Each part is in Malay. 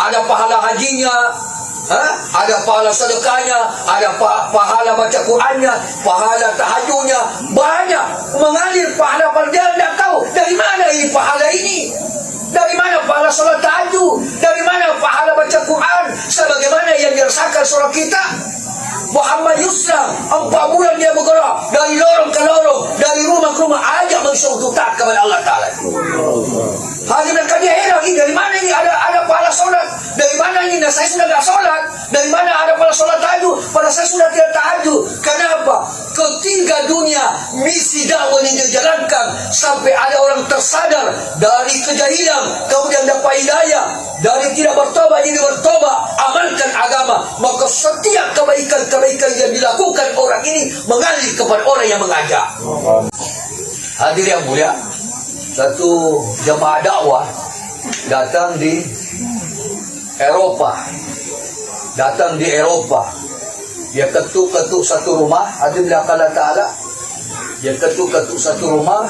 ada pahala hajinya, ada pahala sedekahnya, ada pahala baca Qurannya, pahala tahajudnya, banyak mengalir pahala. Dia tidak tahu dari mana ini pahala ini, dari mana pahala solat tahajud, dari mana pahala baca Quran, sebagaimana yang dirasakan seorang kita Muhammad Yusra. 4 bulan dia bergerak dari lorong ke lorong, dari rumah ke rumah, ajak manusia untuk taat kepada Allah Ta'ala. Hanya mereka dia heran, ini dari mana ini ada pahala solat, dari mana ini? Saya sudah tidak solat, dari mana ada pahala solat tahajud, pada saya sudah tidak tahajud. Kenapa? Ketiga dunia misi dakwah yang dia jalankan, sampai ada orang tersadar dari kejahilan, kemudian dapat hidayah, dari tidak bertobat jadi bertobat, amalkan agama, maka setiap kebaikan yang dilakukan orang ini mengalir kepada orang yang mengajak. Hadir yang mulia, satu jemaah dakwah datang di Eropa, dia ketuk-ketuk satu rumah. Hadir Allah Ta'ala, dia ketuk-ketuk satu rumah.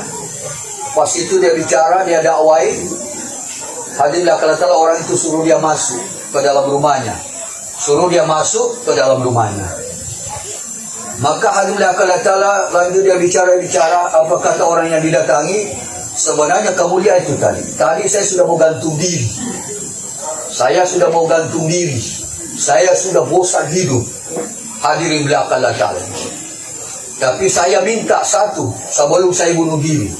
Pas itu dia bicara, dia dakwai. Hadir Allah Ta'ala, orang itu suruh dia masuk ke dalam rumahnya, Maka hadir Allah Ta'ala lanjut dia bicara. Apa kata orang yang didatangi? Sebenarnya kamu lihat itu tadi saya sudah mau gantung diri, saya sudah bosan hidup. Hadirin belakang Allah Ta'ala, tapi saya minta satu sebelum saya bunuh diri,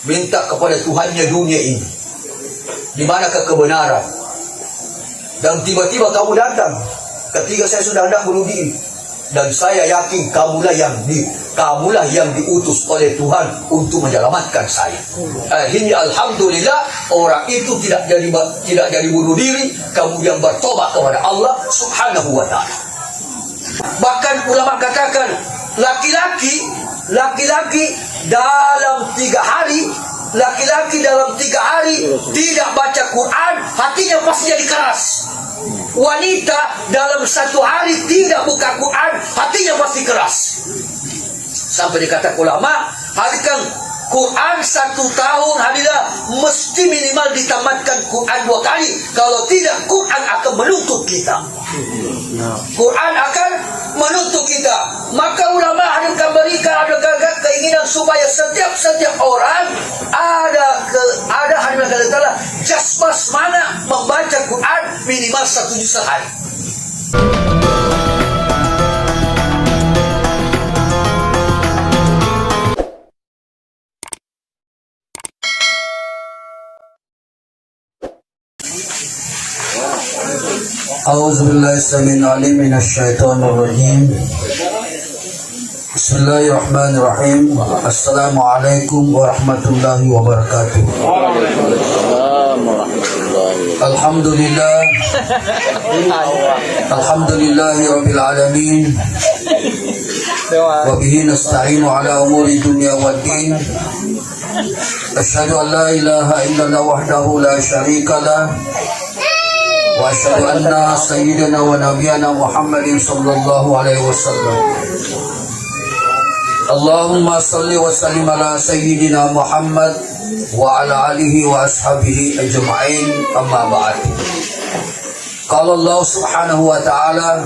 minta kepada Tuhannya dunia ini, di manakah kebenaran? Dan tiba-tiba kamu datang ketika saya sudah hendak bunuh diri, dan saya yakin kamulah yang diutus oleh Tuhan untuk menyelamatkan saya. Akhirnya alhamdulillah orang itu tidak jadi bunuh diri, kemudian bertobat kepada Allah Subhanahu wa Ta'ala. Bahkan ulama katakan laki-laki dalam 3 hari, tidak baca Quran, hatinya pasti jadi keras. Wanita dalam 1 hari tidak buka Quran, hatinya pasti keras. Sampai dikata ulama, hadirkan Quran 1 tahun, hadirlah mesti minimal ditamatkan Quran 2 kali. Kalau tidak, Quran akan menuntut kita. Maka ulama hadirkan berikan ada keinginan supaya setiap orang ada hadirkan jasmas mana membaca Quran minimal 1 juz sehari. A'udzubillahi samil alim minasyaitonir rajim. Bismillahirrahmanirrahim. Assalamualaikum warahmatullahi wabarakatuh. Alhamdulillahi rabbil alamin. Wa bihi nasta'inu ala umuri dunya waddin. Asyhadu an la ilaha illallah wahdahu la syarika lah. Wa asyhadu anna sayyidina wa nabiyana Muhammadin sallallahu alaihi wasallam. Allahumma salli wa sallim ala sayyidina Muhammad wa ala alihi wa ashabihi ajma'in, amma ba'd. Qala Allah subhanahu wa ta'ala,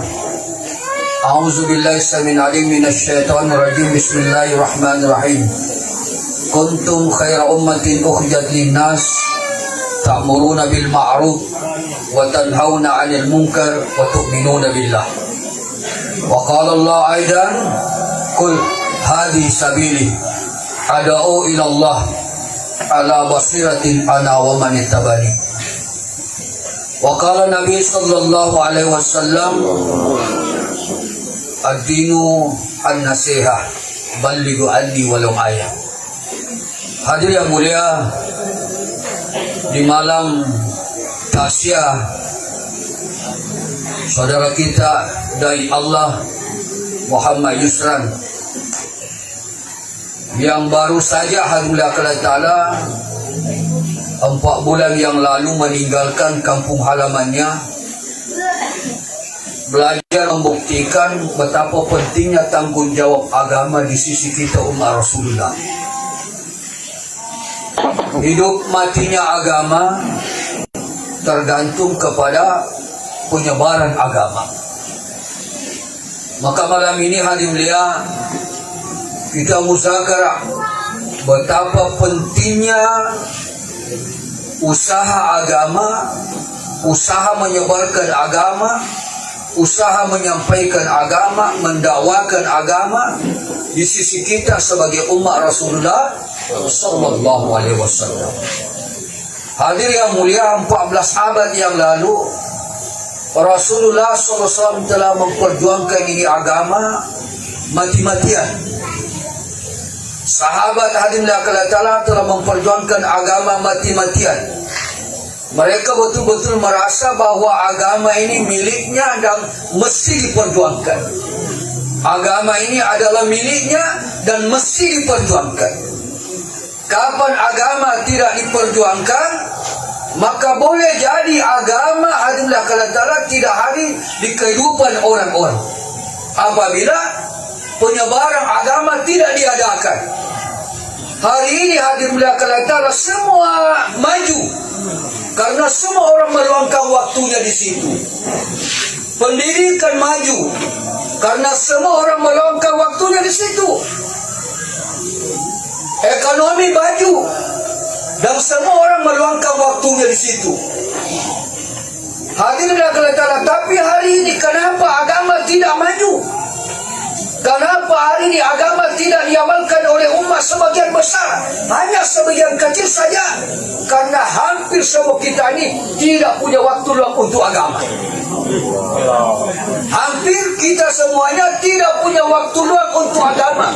a'udzu billahi samil alim minasy syaithanir rajim. Bismillahirrahmanirrahim. Kuntum khaira ummatin ukhrijat lin-nas ta'muruna bil ma'ruf wa tanhauna 'anil munkar wa tu'minuna billah. Wa qala Allah aidan, qul hadhihi sabili ad'u ila Allah ala basiratin ana wa man ittabani. Wa qala Nabi sallallahu alaihi wasallam, ad-dinu an-nasihah ballighu anni walau ayah. Hadir yang mulia, di malam tasyah saudara kita dari Allah Muhammad Yusran yang baru saja alhamdulillah ta'ala 4 bulan yang lalu meninggalkan kampung halamannya, belajar membuktikan betapa pentingnya tanggung jawab agama di sisi kita umat Rasulullah. Hidup matinya agama tergantung kepada penyebaran agama. Maka malam ini hadir mulia, kita muzakarah betapa pentingnya usaha agama, usaha menyebarkan agama, usaha menyampaikan agama, mendakwakan agama di sisi kita sebagai umat Rasulullah sallallahu alaihi wasallam. Hadir yang mulia, 14 abad yang lalu Rasulullah SAW telah memperjuangkan ini agama mati-matian. Sahabat hadimlah Allah Ta'ala telah memperjuangkan agama mati-matian. Mereka betul-betul merasa bahwa agama ini miliknya dan mesti diperjuangkan. Agama ini adalah miliknya dan mesti diperjuangkan. Kapan agama tidak diperjuangkan, maka boleh jadi agama hadimlah Allah Ta'ala tidak hadir di kehidupan orang-orang. Apabila penyebaran agama tidak diadakan. Hari ini hadimlah Allah Ta'ala semua maju karena semua orang meluangkan waktunya di situ. Pendidikan maju karena semua orang meluangkan waktunya di situ. Ekonomi maju dan semua orang meluangkan waktunya di situ. Hadirin Allah Ta'ala, tapi hari ini kenapa agama tidak maju? Kenapa hari ini agama tidak diamalkan oleh umat sebagian besar? Hanya sebagian kecil saja. Karena hampir semua kita ini tidak punya waktu luang untuk agama. Hampir kita semuanya tidak punya waktu luang untuk agama.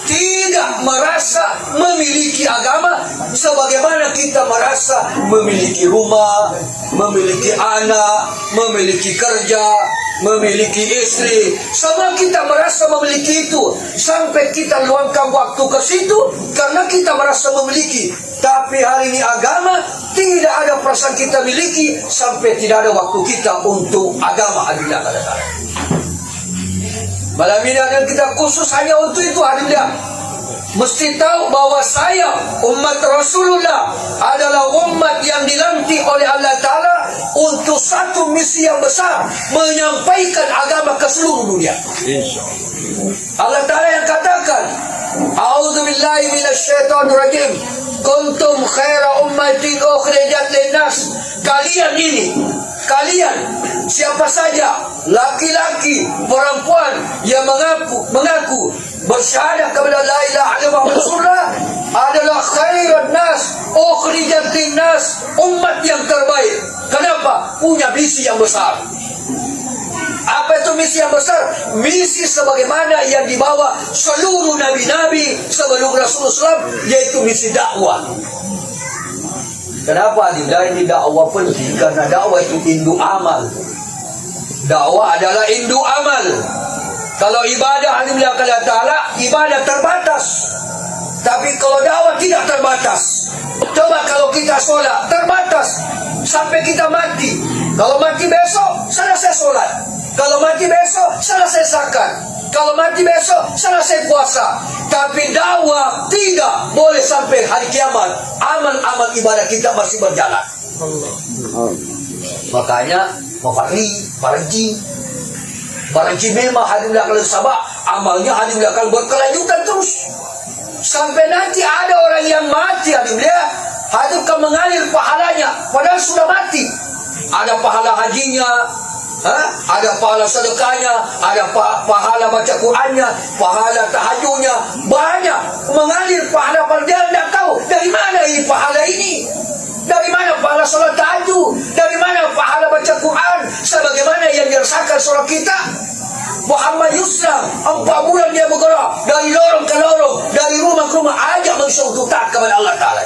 Tidak merasa memiliki agama sebagaimana kita merasa memiliki rumah, memiliki anak, memiliki kerja, memiliki istri. Semua kita merasa memiliki itu sampai kita luangkan waktu ke situ karena kita merasa memiliki. Tapi hari ini agama tidak ada perasaan kita miliki sampai tidak ada waktu kita untuk agama. Malam ini ada kita khusus hanya untuk itu. Hadirin mesti tahu bahwa saya umat Rasulullah adalah umat yang dilantik oleh Allah Ta'ala untuk satu misi yang besar, menyampaikan agama ke seluruh dunia. Allah Ta'ala yang katakan, A'udzubillahi minasyaitonirrajim, kuntum khaira ummatin ukhrijat linnas. Kalian siapa saja, laki-laki, perempuan yang mengaku bersyahadat kepada la ilaha illallah Rasulullah adalah khairan nas ukhrijat linnas, umat yang terbaik. Kenapa? Punya misi yang besar. Apa itu misi yang besar? Misi sebagaimana yang dibawa seluruh nabi-nabi sebelum Rasulullah SAW, yaitu misi dakwah. Kenapa ini dakwah penting? Karena dakwah itu induk amal. Dakwah adalah induk amal. Kalau ibadah Allah Ta'ala, ibadah terbatas. Tapi kalau dakwah tidak terbatas. Coba kalau kita sholat, terbatas sampai kita mati. Kalau mati besok, selesai sholat. Kalau mati besok, selesai zakat. Kalau mati besok, selesai puasa. Tapi dakwah tidak boleh sampai hari kiamat. Amal-amal ibadah kita masih berjalan. Makanya, Paranci memang hadirin akan sabar. Amalnya hadirin akan berkelanjutan terus. Sampai nanti ada orang yang mati hadirin akan mengalir pahalanya. Padahal sudah mati. Ada pahala hajinya, ada pahala sedekahnya, ada pahala baca Qurannya, pahala tahajudnya, banyak mengalir pahala. Dia tidak tahu dari mana ini pahala ini, dari mana pahala salat tahajud, dari mana pahala baca Quran, sebagaimana yang dirasakan saudara kita Muhammad Yusra 4 bulan dia bergerak dari lorong ke lorong, dari rumah ke rumah, ajak manusia untuk taat kepada Allah Ta'ala.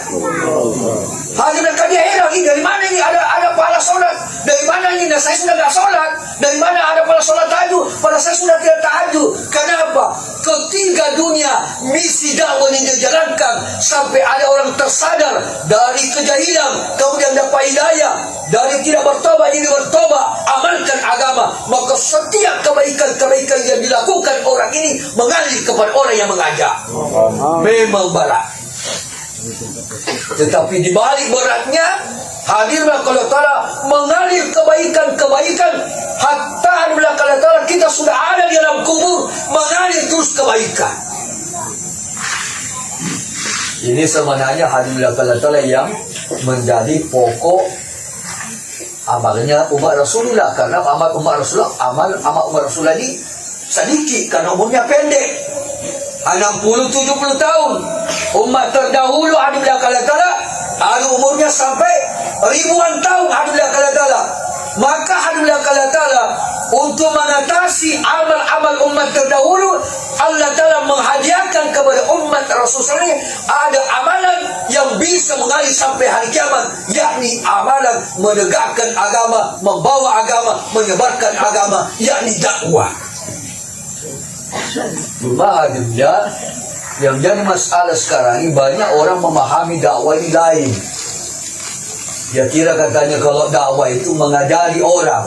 Hadirin dia heran, dari mana ini ada pahala solat? Dari mana ini? Saya sudah tidak solat. Dari mana ada pahala solat tahajud? Padahal saya sudah tidak tahajud. Kenapa? Ketiga dunia misi dakwah yang dijalankan sampai ada orang tersadar dari kejahilan, kemudian dapat hidayah, dari tidak bertobat jadi bertobat, amalkan agama. Maka setiap kebaikan-kebaikan yang dilakukan orang ini mengalir kepada orang yang mengajak. Memang barat. Tetapi di balik beratnya, hadirlah kalau Ta'ala mengalir kebaikan-kebaikan. Hatta hadirlah kalau Ta'ala kita sudah ada di dalam kubur, mengalir terus kebaikan. Ini sebenarnya hadirlah kalau Ta'ala yang menjadi pokok amalnya umat Rasulullah. Karena amal umat Rasulullah, amal umat Rasulullah ini sedikit karena umurnya pendek, 60-70 tahun. Umat terdahulu hadirlah kalau Ta'ala ada umurnya sampai ribuan tahun hadirlah kalau Ta'ala. Maka hadirlah kalau Ta'ala untuk mengatasi amal-amal umat terdahulu, Allah Ta'ala menghadiahkan kepada umat Rasulullah ini ada amalan yang bisa mengalir sampai hari kiamat, yakni amalan menegakkan agama, membawa agama, menyebarkan agama, yakni dakwah. Cuma hadirnya yang jadi masalah sekarang ini, banyak orang memahami dakwah ini lain. Dia kira katanya kalau dakwah itu mengajari orang.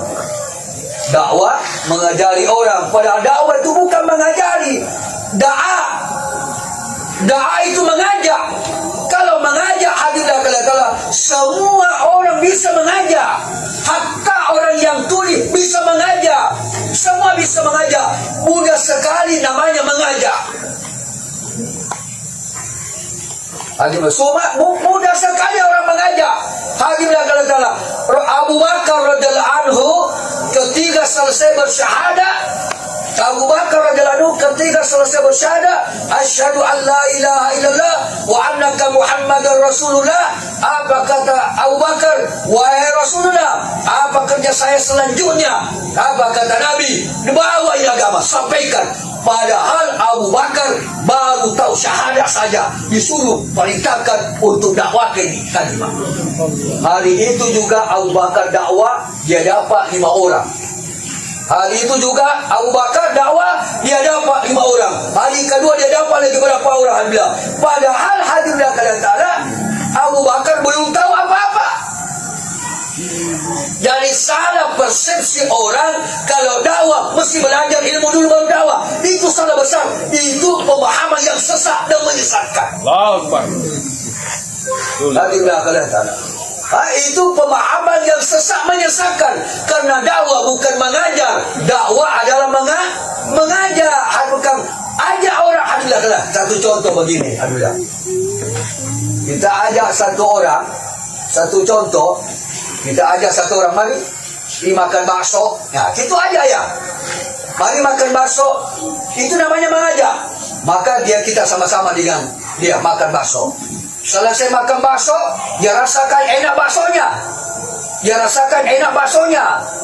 Dakwah mengajari orang. Padahal dakwah itu bukan mengajari. Da'a itu mengajak. Kalau mengajak, hadirlah kalau semua orang bisa mengajak. Hatta orang yang tuli bisa mengajak. Semua bisa mengajak. Mudah sekali namanya mengajak. Mudah sekali orang mengajak. Hadirlah kalau Ta'ala Abu Bakar radhiyallahu anhu ketika selesai bersyahadat, Abu Bakar radhiyallahu anhu ketika selesai bersyahadat, asyhadu an la ilaha illallah wa annaka Muhammadar Rasulullah. Apa kata Abu Bakar? Wahai Rasulullah, apa kerja saya selanjutnya? Apa kata Nabi? Bawa agama, sampaikan. Padahal Abu Bakar baru tahu syahadat saja, disuruh perintahkan untuk dakwah ke ini kalimah. Hari itu juga Abu Bakar dakwah, dia dapat 5 orang. Hari itu juga Abu Bakar dakwah, dia dapat 5 orang. Hari kedua dia dapat lagi berapa orang? Alhamdulillah. Padahal hadirlah kepada Ta'ala, Abu Bakar belum tahu apa-apa. Jadi salah persepsi orang kalau dakwah mesti belajar ilmu dulu baru dakwah. Itu salah besar. Itu pemahaman yang sesat dan menyesatkan. Allahu Akbar. Hadirlah kepada Ta'ala. Itu pemahaman yang sesat menyesatkan. Karena dakwah bukan mengajar. Dakwah adalah mengajar. Bukan ajak orang. Hadirlah kepada. Satu contoh begini. Hadirlah. Kita ajak satu orang. Satu contoh. Kita ajak satu orang, mari makan bakso. Nah, itu aja ya. Mari makan bakso. Itu namanya mengajak. Maka kita sama-sama dengan dia makan bakso. Selesai makan bakso, dia rasakan enak baksonya.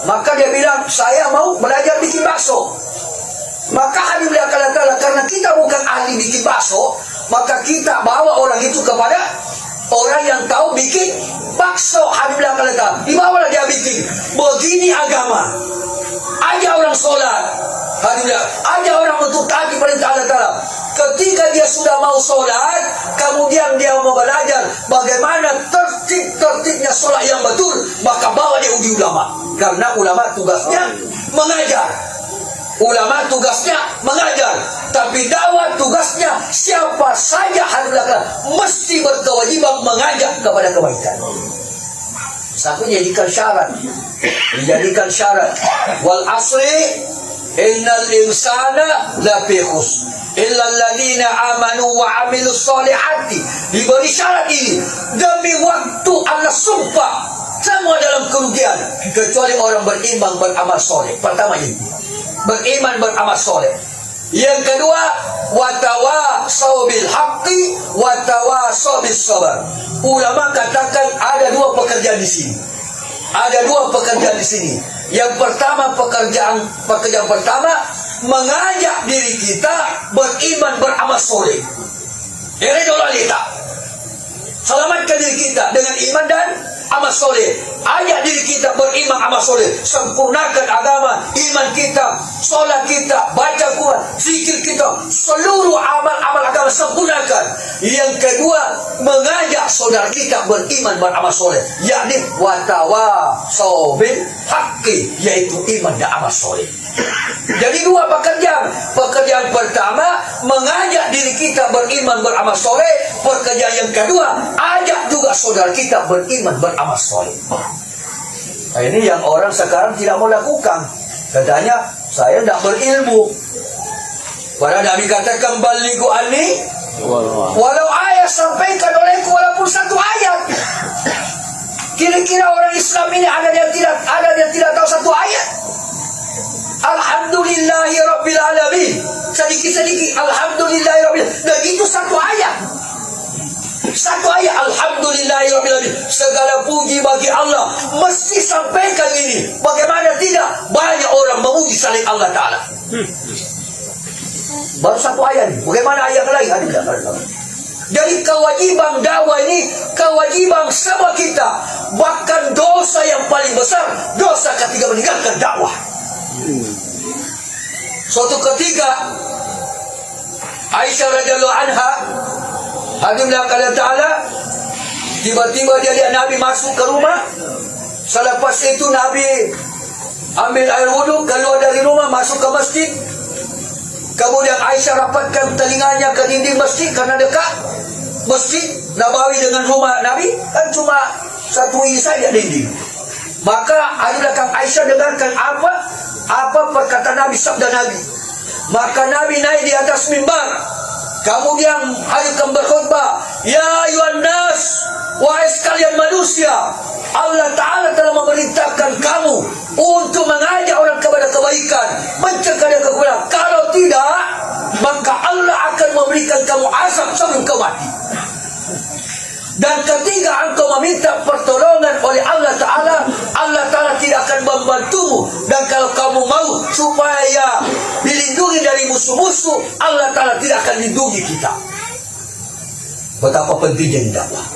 Maka dia bilang, saya mau belajar bikin bakso. Maka hadirlah kalau Ta'ala, karena kita bukan ahli bikin bakso, maka kita bawa orang itu kepada orang yang tahu bikin bakso. Hadirlah kalau Ta'ala, dibawalah dia bikin. Begini agama. Ajak orang sholat. Hadirlah, ajak orang untuk taati perintah Allah Ta'ala. Ketika dia sudah mau sholat, kemudian dia mau belajar bagaimana tertibnya sholat yang betul, maka bawa dia uji ulama. Karena ulama tugasnya mengajar. Ulama tugasnya mengajar, tapi dakwah tugasnya siapa saja hadirlah mesti berkewajiban mengajak kepada kebaikan. Satu dijadikan syarat. Wal asri innal insana lafi khusr illa alladziina amanu wa amilus solihati. Diberi syarat ini, demi waktu Allah sumpah semua dalam kerugian kecuali orang beriman beramal soleh. Pertama ini, beriman beramal soleh. Yang kedua, watawasau bil haqqi watawasau bis sabar. Ulama katakan ada 2 pekerjaan di sini. Yang pertama, pekerjaan pertama mengajak diri kita beriman beramal soleh. Ini dulu kita selamatkan diri kita dengan iman dan amal soleh. Ajak diri kita beriman amal soleh. Sempurnakan agama, iman kita, solat kita, baca Quran, zikir kita, seluruh amal-amal agama sempurnakan. Yang kedua, mengajak saudara kita beriman beramal soleh, yakni watawasau bil haqqi, yaitu iman dan amal soleh. Jadi 2 pekerjaan. Pekerjaan pertama mengajak diri kita beriman beramal soleh. Pekerjaan yang kedua, ajak juga saudara kita beriman, beramal soleh. Nah, ini yang orang sekarang tidak mau lakukan. Katanya, saya tidak berilmu. Padahal Nabi katakan, balighu anni walau ayat, sampaikan olehku walaupun satu ayat. Kira-kira orang Islam ini ada yang tidak tahu satu ayat? Alhamdulillahi Rabbil Alamin. Sedikit-sedikit Alhamdulillahi Rabbil Alamin. Dan itu satu ayat. Satu ayat Alhamdulillahi Rabbil Alamin. Segala puji bagi Allah. Mesti sampaikan ini. Bagaimana tidak? Banyak orang memuji selain Allah Ta'ala. Baru satu ayat ini. Bagaimana ayat lain? Jadi kewajiban dakwah ini kewajiban sama kita. Bahkan dosa yang paling besar, dosa ketika meninggalkan dakwah. Suatu ketika Aisyah radhiyallahu anha, hadimlah Allah Ta'ala, tiba-tiba dia lihat Nabi masuk ke rumah. Selepas itu Nabi ambil air wudhu, keluar dari rumah, masuk ke masjid. Kemudian Aisyah rapatkan telinganya ke dinding masjid karena dekat Masjid Nabawi dengan rumah Nabi kan cuma satu inci saja dinding. Maka ada belakang Aisyah dengarkan apa perkataan Nabi, sabda Nabi. Maka Nabi naik di atas mimbar, kemudian akan berkhutbah, ya ayuhan nas, wahai sekalian manusia, Allah Ta'ala telah memerintahkan kamu untuk mengajak orang kepada kebaikan, mencegah dari kekurangan. Kalau tidak, maka Allah akan memberikan kamu azab sebelum kau mati. Dan ketika engkau meminta pertolongan oleh Allah Ta'ala, Allah Ta'ala tidak akan membantumu. Dan kalau kamu mau supaya dilindungi dari musuh-musuh, Allah Ta'ala tidak akan lindungi kita. Betapa pentingnya ini dakwah.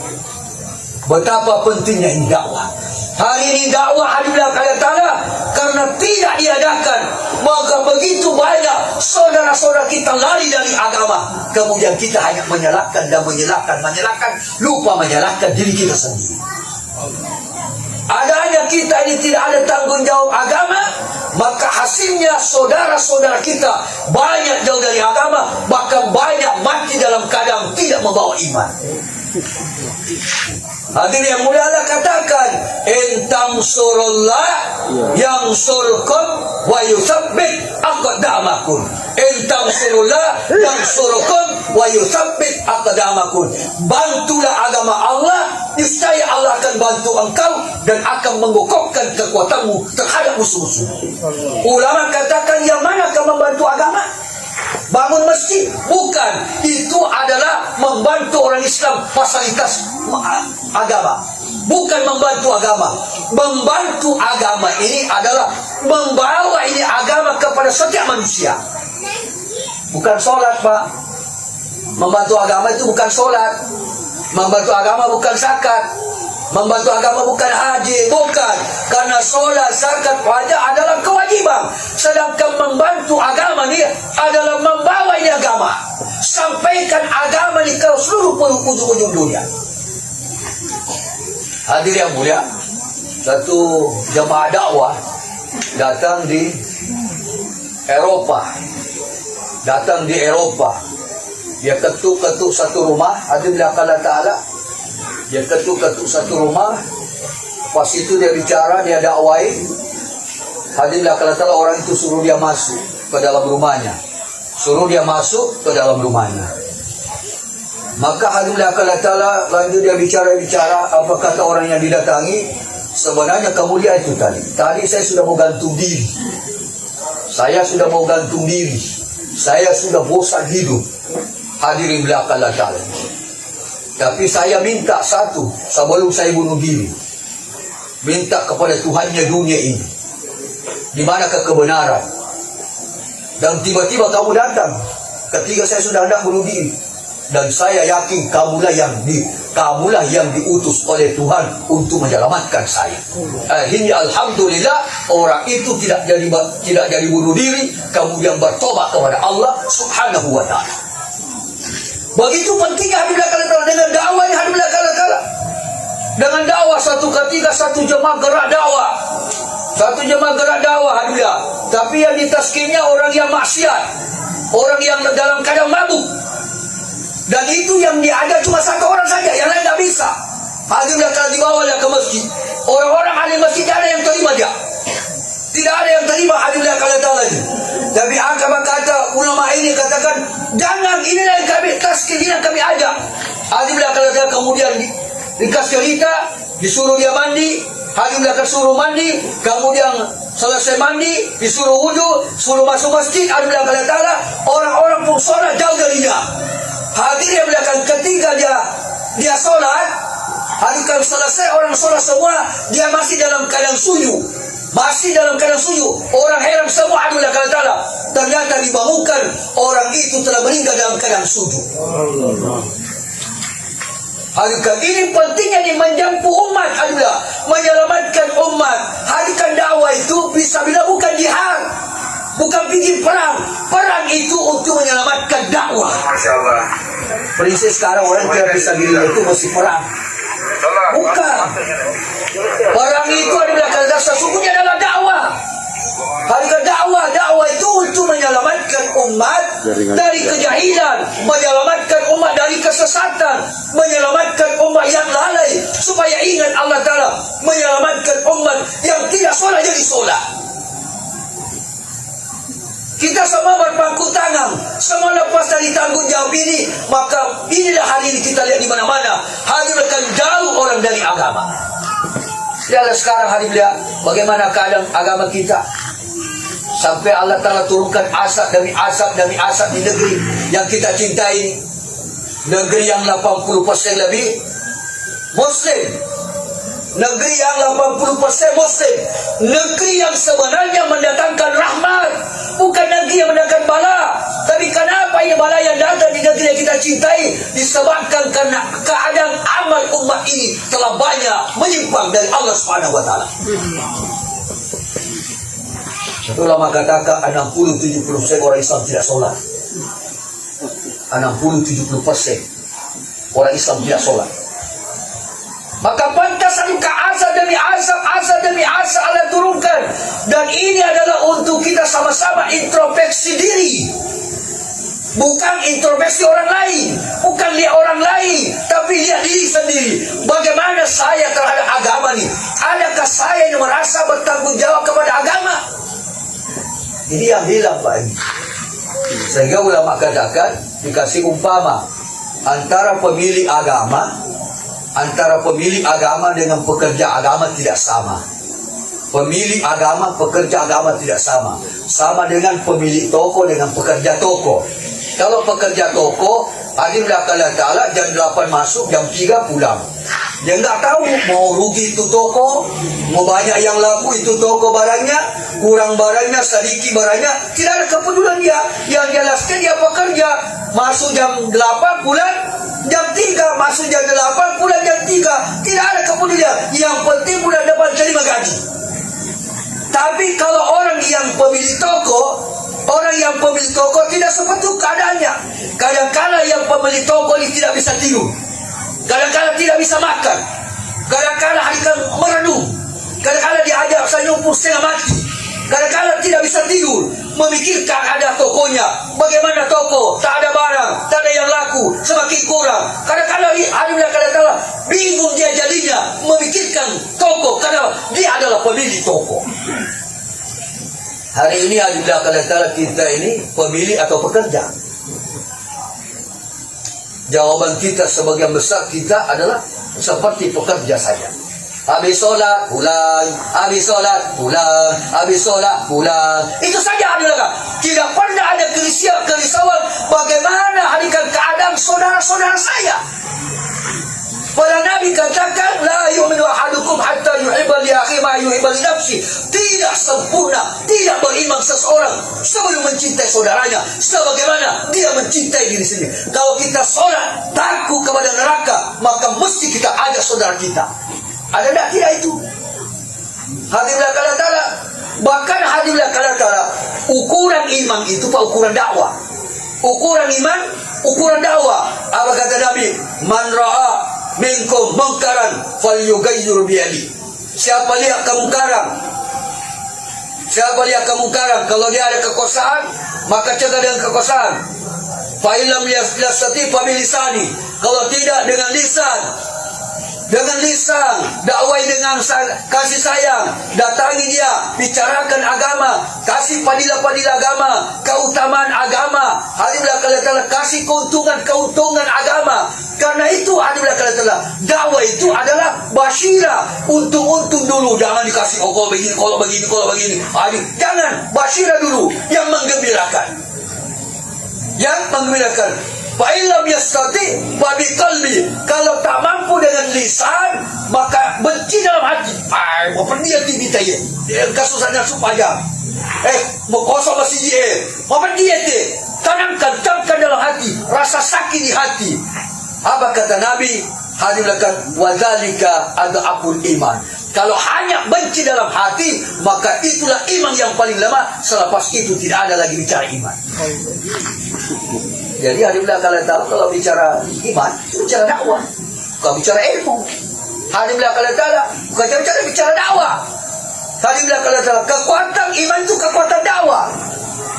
Betapa pentingnya ini dakwah. Hari ini dakwah adalah Allah Ta'ala karena tidak diadakan, maka begitu banyak saudara-saudara kita lari dari agama. Kemudian kita hanya menyalahkan dan menyalahkan, lupa menyalahkan diri kita sendiri. Adanya kita ini tidak ada tanggung jawab agama, maka hasilnya saudara-saudara kita banyak jauh dari agama, bahkan banyak mati dalam keadaan tidak membawa iman. Hadirin yang mulia, Allah katakan, in tansurullah yansurkum wa yutsabbit aqdamakum. In tansurullah yansurkum wa yutsabbit aqdamakum. Bantulah agama Allah, niscaya Allah akan bantu engkau dan akan mengukuhkan kekuatanmu terhadap musuh-musuh. Ulama katakan, yang mana akan membantu agama? Bangun masjid? Bukan. Itu adalah membantu orang Islam fasilitas agama, bukan membantu agama. Membantu agama ini adalah membawa ini agama kepada setiap manusia. Bukan sholat, Pak. Membantu agama itu bukan sholat. Membantu agama bukan zakat. Membantu agama bukan haji, bukan. Karena sholat, zakat, wajib adalah kewajiban. Sedangkan membantu agama ni adalah membawa ini agama, sampaikan agama ni ke seluruh ujung-ujung dunia. Hadir yang mulia, satu jemaah dakwah datang di Eropa. Dia ketuk-ketuk satu rumah. Hadir Allah Ta'ala, dia ketuk-ketuk satu rumah. Pas itu dia bicara, dia dakwai. Hadirlah kalau Ta'ala, orang itu suruh dia masuk ke dalam rumahnya. Maka hadirlah kalau Ta'ala, lanjut dia bicara. Apa kata orang yang didatangi? Sebenarnya kamu lihat itu tadi saya sudah mau gantung diri. Saya sudah bosan hidup. Hadirin belakang Allah Ta'ala. Tapi saya minta satu sebelum saya bunuh diri. Minta kepada Tuhannya dunia ini, di mana kebenaran. Dan tiba-tiba kamu datang ketika saya sudah hendak bunuh diri. Dan saya yakin kamulah yang diutus oleh Tuhan untuk menyelamatkan saya. Ini alhamdulillah, orang itu tidak jadi bunuh diri, kemudian bertobat kepada Allah Subhanahu wa Ta'ala. Begitu pentingnya hadilah kala dengan dakwah ini, hadilah kala. Dengan dakwah satu ketika satu jemaah gerak dakwah hadilah. Tapi yang ditaskinnya orang yang maksiat, orang yang dalam keadaan mabuk. Dan itu yang diajar cuma satu orang saja, yang lain tak bisa. Hadir kalau dibawa dia ke masjid, orang-orang ahli masjid ada yang terima dia. Tidak ada yang terima hadir kalau taala ini. Tapi agama kata ulama ini katakan, jangan, inilah yang kami taskin, ini yang kami ajak. Hadir kalau dia kemudian dikasih cerita, disuruh dia mandi, hadir akan suruh mandi, kemudian selesai mandi, disuruh wudhu, suruh masuk masjid. Hadir kalau taala, orang-orang pun sholat jauh darinya. Hadir yang belakang ketika dia sholat, hadirkan selesai orang sholat semua, dia masih dalam keadaan sunyi. Masih dalam keadaan sunyi. Orang heran semua, hadir kalau taala. Ternyata dibangunkan, orang itu telah meninggal dalam keadaan sunyi. Hadirkan, ini pentingnya di menjampu umat, adalah menyelamatkan umat. Hadirkan dakwah itu bisa bila bukan jihad, bukan pergi perang. Perang itu untuk menyelamatkan dakwah. Masya Allah. Prinsip sekarang orang tidak bisa diri itu mesti perang. Bukan. Perang itu adalah karena sesungguhnya adalah dakwah. Harga dakwah itu untuk menyelamatkan umat dari kejahilan, menyelamatkan umat dari kesesatan, menyelamatkan umat yang lalai supaya ingat Allah Ta'ala, menyelamatkan umat yang tidak solat jadi solat. Kita semua berpangku tangan, semua lepas dari tanggung jawab ini. Maka inilah hari ini kita lihat di mana-mana, hadirkan jauh orang dari agama. Lihatlah sekarang hari lihat bagaimana keadaan agama kita. Sampai Allah Ta'ala turunkan asap demi asap demi asap di negeri yang kita cintai. Negeri yang 80% lebih Muslim. Negeri yang 80% Muslim. Negeri yang sebenarnya mendatangkan rahmat, bukan negeri yang mendatangkan bala. Tapi kenapa ini bala yang datang di negeri yang kita cintai? Disebabkan karena keadaan amal umat ini telah banyak menyimpang dari Allah Subhanahu wa taala. Satu ulama katakan 60-70% orang Islam tidak sholat. 60-70% orang Islam tidak sholat. Maka pantas adukah asap demi asap Allah turunkan. Dan ini adalah untuk kita sama-sama introspeksi diri. Bukan introspeksi orang lain, bukan lihat orang lain, tapi lihat diri sendiri. Bagaimana saya terhadap agama ini? Adakah saya yang merasa bertanggung jawab kepada agama? Ini yang hilang Pak. Sehingga ulama katakan, dikasih umpama antara pemilik agama dengan pekerja agama tidak sama. Pemilik agama, pekerja agama tidak sama. Sama dengan pemilik toko dengan pekerja toko. Kalau pekerja toko, hadir Allah Ta'ala jam 8 masuk, jam 3 pulang. Dia nggak tahu mau rugi itu toko, mau banyak yang laku itu toko barangnya, kurang barangnya, sedikit barangnya. Tidak ada kepedulian dia. Yang jelaskan dia pekerja, masuk jam 8 pulang jam 3, masuk jam 8 pulang jam 3. Tidak ada kepedulian. Yang penting bulan depan terima gaji. Tapi kalau orang yang pemilik toko tidak seperti itu keadaannya. Kadang-kadang yang pemilik toko ini tidak bisa tidur, kadang-kadang tidak bisa makan, kadang-kadang akan merenung, kadang-kadang diajak senyum setengah mati, kadang-kadang tidak bisa tidur, memikirkan ada tokonya, bagaimana toko, tak ada barang, tak ada yang laku, semakin kurang. Kadang-kadang bingung dia jadinya memikirkan toko, karena dia adalah pemilik toko. Hari ini adalah kalau kita ini pemilik atau pekerja. Jawaban kita sebagian besar kita adalah seperti pekerja saja. Habis solat pulang, habis solat pulang, habis solat pulang. Itu saja adalah. Tidak pernah ada kerisauan bagaimana hadirkan keadaan saudara-saudara saya. Para Nabi katakan, la yu'minu ahadukum hatta yuhibba li akhihi ma yuhibba li nafsi. Tidak sempurna, tidak beriman seseorang sebelum mencintai saudaranya sebagaimana dia mencintai diri sendiri. Kalau kita sholat takut kepada neraka, maka mesti kita ajak saudara kita. Ada tak? Tidak itu. Hadirlah Allah Ta'ala. Bahkan hadirlah Allah Ta'ala. Ukuran iman itu pak ukuran dakwah. Ukuran iman, ukuran dakwah. Apa kata Nabi? Man ra'a minkum mungkaran falyughayyir bi yadihi. Siapa lihat kemungkaran, kalau dia ada kekosaan, maka cegah dengan kekosaan. Fa'ilam yastati fabilisani. Kalau tidak dengan lisan. Dengan lisan, dakwai dengan kasih sayang, datangi dia, bicarakan agama, kasih padilah-padilah agama, keutamaan agama. Hadimlah kalian telah kasih keuntungan agama. Karena itu hadimlah kalian telah dakwah itu adalah basyirah, untung-untung dulu, jangan dikasih kalau begini. Jangan, basyirah dulu yang menggembirakan. Fa'ilam yastati fabi qalbi. Kalau tak mampu dengan lisan, maka benci dalam hati. Apa dia kita ya? Kasusnya supaya mau kosong masih dia. Apa dia tu? Tanamkan dalam hati, rasa sakit di hati. Apa kata Nabi? Hadimlakan wadzalika adhaful iman. Kalau hanya benci dalam hati, maka itulah iman yang paling lemah. Selepas itu tidak ada lagi bicara iman. Jadi hadimlah kalian tahu, kalau bicara iman, bicara dakwah, bukan bicara ilmu. Hadimlah kalian tahu, bukan bicara dakwah. Hadimlah kalian tahu, kekuatan iman itu kekuatan dakwah.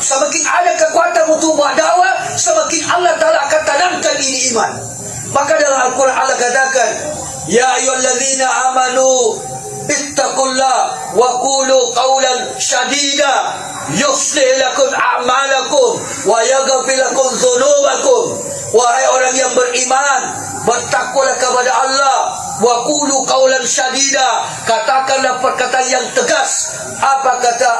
Semakin ada kekuatan untuk buat dakwah, semakin Allah Ta'ala akan tanamkan ini iman. Maka dalam Al-Quran Allah katakan, Ya ayyuhalladzina amanu ittaqullah wa qulu qawlan syadida yuslih lakum a'malakum wa yaghfir lakum dzunubakum. Wahai orang yang beriman, bertakwalah kepada Allah. Wa qulu qawlan syadida, katakanlah perkataan yang tegas. Apa kata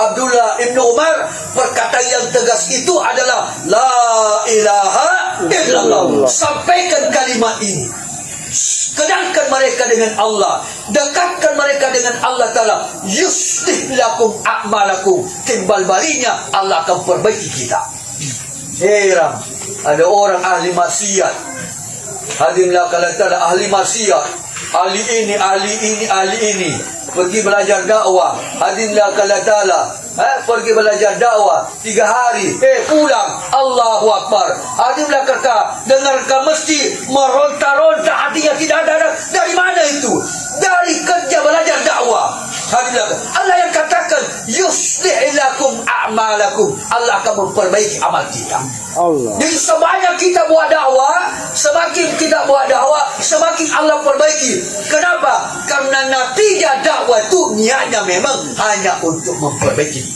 Abdullah Ibn Umar? Perkataan yang tegas itu adalah La ilaha illallah. Sampaikan kalimat ini, kenalkan mereka dengan Allah, dekatkan mereka dengan Allah Ta'ala. Yuslih lakum a'malakum, timbal balinya Allah akan perbaiki kita. Heran, ada orang ahli maksiat. Hadimlah kalau Ta'ala ahli maksiat, ahli ini, pergi belajar dakwah. Hadimlah kalau Ta'ala pergi belajar dakwah 3 hari, pulang, Allahu Akbar. Hadimlah kata, dengarkan mesti meronta-ronta hatinya, tidak ada. Dari mana itu? Dari kerja belajar dakwah. Hadimlah Allah yang katakan yuslih lakum a'malakum, Allah akan memperbaiki amal kita. Allah. Jadi sebanyak kita buat dakwah, semakin kita buat dakwah, semakin Allah perbaiki. Kenapa? Karena natijah dakwah itu niatnya memang hanya untuk memperbaiki.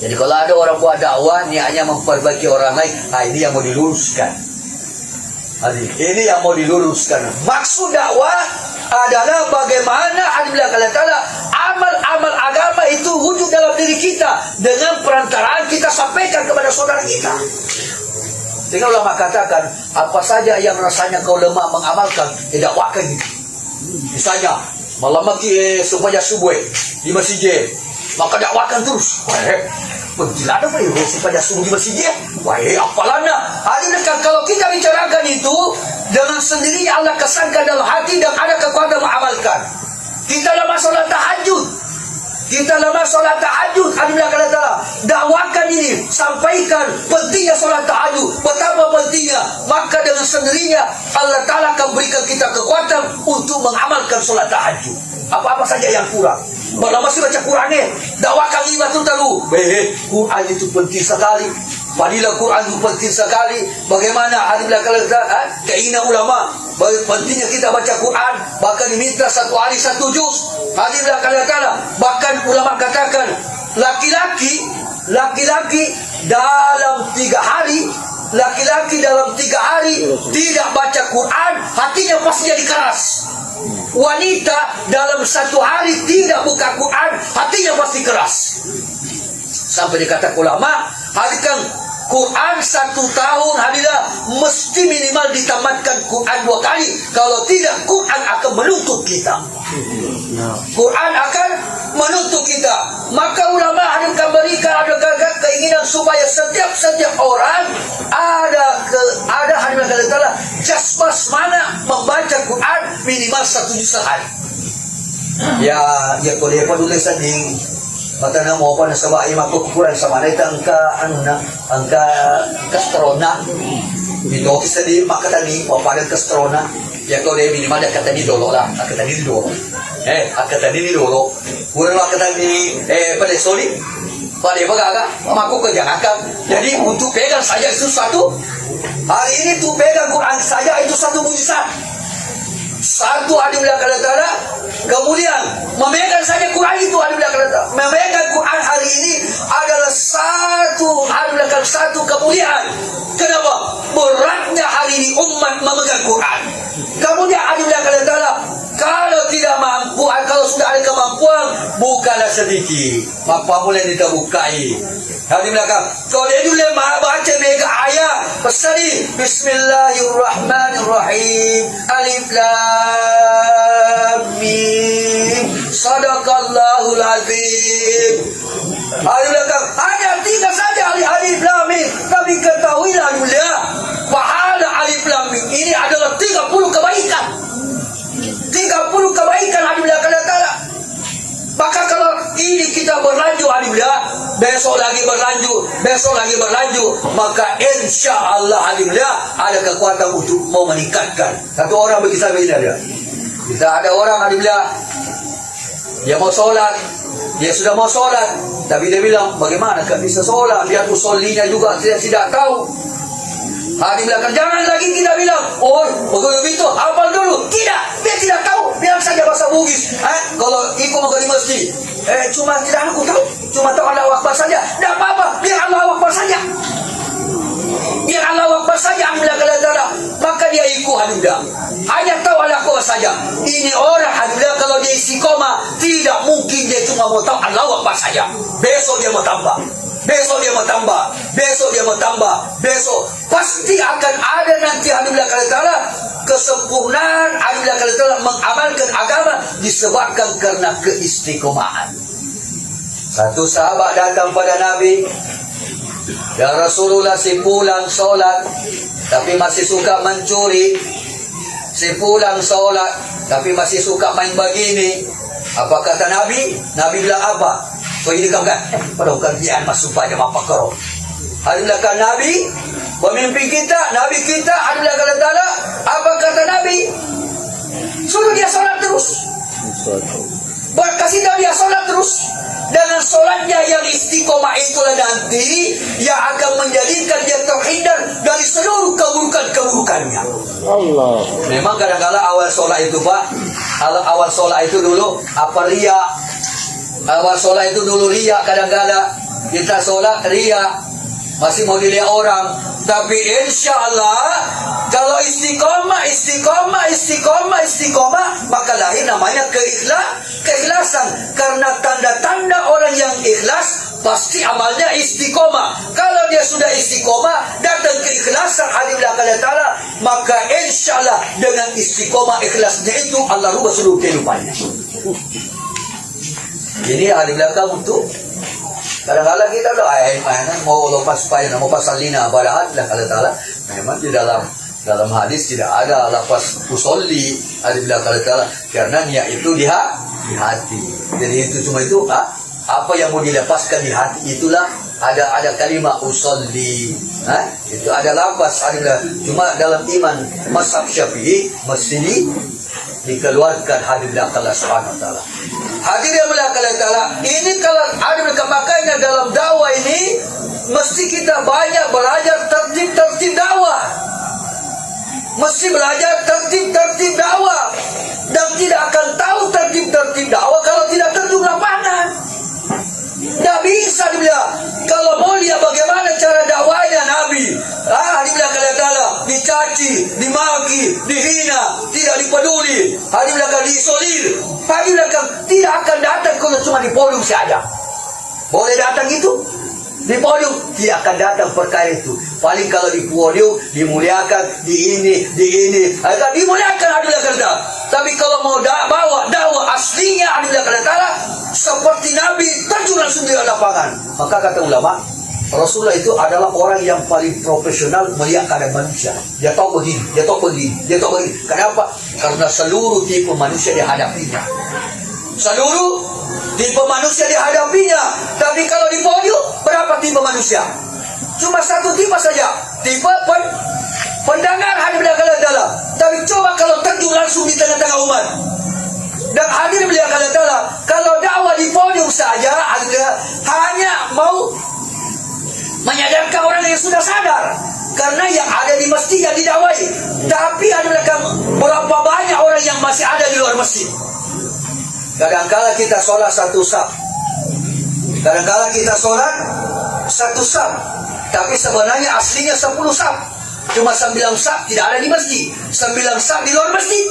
Jadi kalau ada orang buat dakwah niatnya memperbaiki orang lain, ini yang mau diluruskan. Ini yang mau diluruskan. Maksud dakwah adalah bagaimana Allah Ta'ala amal-amal agama itu wujud dalam diri kita dengan perantaraan kita sampaikan kepada saudara kita. Sehingga ulama katakan, apa saja yang rasanya kau lemah mengamalkan, dakwakan itu. Misalnya malam supaya subuh di masjid, maka dakwakan terus. Tidak ada supaya subuh di masjid. Apalana. Kalau kita bicarakan itu, dengan sendirinya Allah kesankan dalam hati dan ada kekuatan mengamalkan. Kita lama solat tahajud. Alhamdulillah kata dakwakan ini, sampaikan pentingnya solat tahajud, betapa pentingnya. Maka dengan sendirinya Allah Ta'ala akan berikan kita kekuatan untuk mengamalkan solat tahajud. Apa-apa saja yang kurang, kalau masih baca Qurannya, dakwakan lima tu tahu. Quran itu penting sekali. Fadilah Quran itu penting sekali. Bagaimana alhamdulillah kalau keinginan ulama, pentingnya kita baca Quran. Bahkan diminta 1 hari 1 juz. Alhamdulillah kalau bahkan ulama katakan laki-laki dalam 3 hari, dalam 3 hari tidak baca Quran, hatinya pasti jadi keras. Wanita dalam 1 hari tidak buka Quran, hatinya pasti keras. Sampai dikata ulama, hadikan Quran 1 tahun hadilah mesti minimal ditamatkan Quran 2 kali. Kalau tidak, Quran akan menuntut kita. Quran akan menuntut kita. Maka ulama akan berikan ada keinginan supaya setiap orang ada hadilah Allah jasmas mana membaca Quran minimal 1 juz sehari. Ya kalau dia penulisan di mata na mo pa na sa bahay makukuran sa manita angka kastrona dito kisa di makatani o pada kastrona ya kalau dia minimal dia kata ni dolo lah akatani ni dolo akatani ni dolo kurang akatani pada soli Pak dia pegang, aku kerjakan. Jadi untuk pegang saja itu satu. Hari ini tu pegang Quran saja itu satu mujizat. Satu adim Allah Ta'ala. Kemudian memegang saja Quran itu adim Allah Ta'ala. Memegang Quran hari ini adalah satu kemuliaan. Kenapa? Beratnya hari ini umat memegang Quran. Kemudian adim Allah Ta'ala, kalau tidak mampu, kalau sudah ada kemampuan, bukanlah sedikit. Maka boleh kita bukai. Hari belakang. Kalau dia dulu maha baca mega ayat. Pasal Bismillahirrahmanirrahim. Alif Lam Mim. Sadaqallahul Azim. Hari belakang. Hanya 3 saja Alif Lam Mim. Tapi ketahuilah dulu, pahala Alif Lam Mim ini adalah 30 kebaikan. 30 kebaikan Alif Lam Ta'ala. Maka kalau ini kita berlanjut alhamdulillah, besok lagi berlanjut, maka insya Allah alhamdulillah ada kekuatan untuk mau meningkatkan. Satu orang berkisah begini dia. Kita ada orang alhamdulillah, dia mau sholat, dia sudah mau sholat, tapi dia bilang bagaimana kan bisa sholat, biar usollinya juga tidak tahu. Alhamdulillah, jangan lagi kita bilang, oh begitu, hafal dulu. Tidak, dia tidak tahu. Biar saja bahasa Bugis. Kalau ikut mau di masjid, cuma tidak aku tahu, cuma tahu Allahu Akbar saja. Tidak apa-apa, biar Allahu Akbar saja. Biar Allahu Akbar saja. Alhamdulillah, maka dia ikut alhamdulillah. Hanya tahu Allahu Akbar saja. Ini orang alhamdulillah kalau dia istiqomah, tidak mungkin dia cuma mau tahu Allahu Akbar saja. Besok dia mau tambah. Besok pasti akan ada nanti alhamdulillah ta'ala kesempurnaan alhamdulillah ta'ala mengamalkan agama disebabkan karena keistiqomahan. Satu sahabat datang pada Nabi, ya Rasulullah, si pulang sholat tapi masih suka mencuri, si pulang sholat tapi masih suka main begini. Apa kata Nabi? Nabi bilang apa? So ini kan pada kerjaan masuk pada apa karo. Alhamdulillah kan Nabi, pemimpin kita, Nabi kita, alhamdulillah ta'ala, apa kata Nabi? Suruh dia sholat terus. Kasih tahu dia sholat terus. Dengan sholatnya yang istiqomah itulah nanti yang akan menjadikan dia terhindar dari seluruh keburukannya. Allah. Memang kadang-kadang awal sholat itu Pak, awal sholat itu dulu apa ria. Awal sholat itu dulu ria, kadang-kadang kita sholat ria, masih mau dilihat orang. Tapi insya Allah kalau istiqomah, maka lahir namanya keikhlasan. Karena tanda-tanda orang yang ikhlas pasti amalnya istiqomah. Kalau dia sudah istiqomah, datang keikhlasan alhamdulillah ta'ala, maka insya Allah dengan istiqomah ikhlasnya itu Allah rubah seluruh kehidupannya. Ini ahli belakang untuk kadang-kadang kita mau lepas payah, mau pasal lina pada Allah Ta'ala. Memang di dalam hadis tidak ada lepas usolli ahli belakang Ta'ala, karena niat itu di hati. Jadi itu cuma itu apa yang mau dilepaskan di hati itulah ada kalimat usolli. Itu ada lafaz cuma dalam iman mazhab Syafi'i mesti dikeluarkan hadir Allah Subhanahu wa taala. Hadir Allah taala. Ini kalau ada makanya dalam dakwah ini mesti kita banyak belajar tertib dakwah. Mesti belajar tertib dakwah. Dan tidak akan tahu tertib dakwah kalau tidak terjun lapangan. Tidak bisa dibilang. Kalau mau lihat bagaimana cara dakwahnya Nabi, dibilang dicaci, dimaki, dihina, tidak dipeduli, dibilang diisolir, dibilang tidak akan datang kalau cuma di podium saja. Boleh datang itu? Di podium tidak akan datang perkara itu. Paling kalau di podium dimuliakan, di ini akan dimuliakan alhamdulillah. Tapi kalau mau bawa dakwah aslinya alhamdulillah seperti Nabi terjun langsung di lapangan. Maka kata ulama, Rasulullah itu adalah orang yang paling profesional melihat keadaan manusia. Dia tahu begini. Kenapa? Karena seluruh tipe manusia dihadapinya. Tapi kalau di podium berapa tipe manusia? Cuma satu tipe saja. Tipe pendengar hadir belakang dalam. Tapi coba kalau terjun langsung di tengah-tengah umat. Dan hadir belakang dalam. Kalau dakwah di podium saja hanya mau menyadarkan orang yang sudah sadar, karena yang ada di masjid yang didakwai. Tapi adalah berapa banyak orang yang masih ada di luar masjid. Kadangkala kita sholat satu saf, kadangkala kita sholat satu saf, tapi sebenarnya aslinya 10 saf. Cuma 9 saf tidak ada di masjid, 9 saf di luar masjid.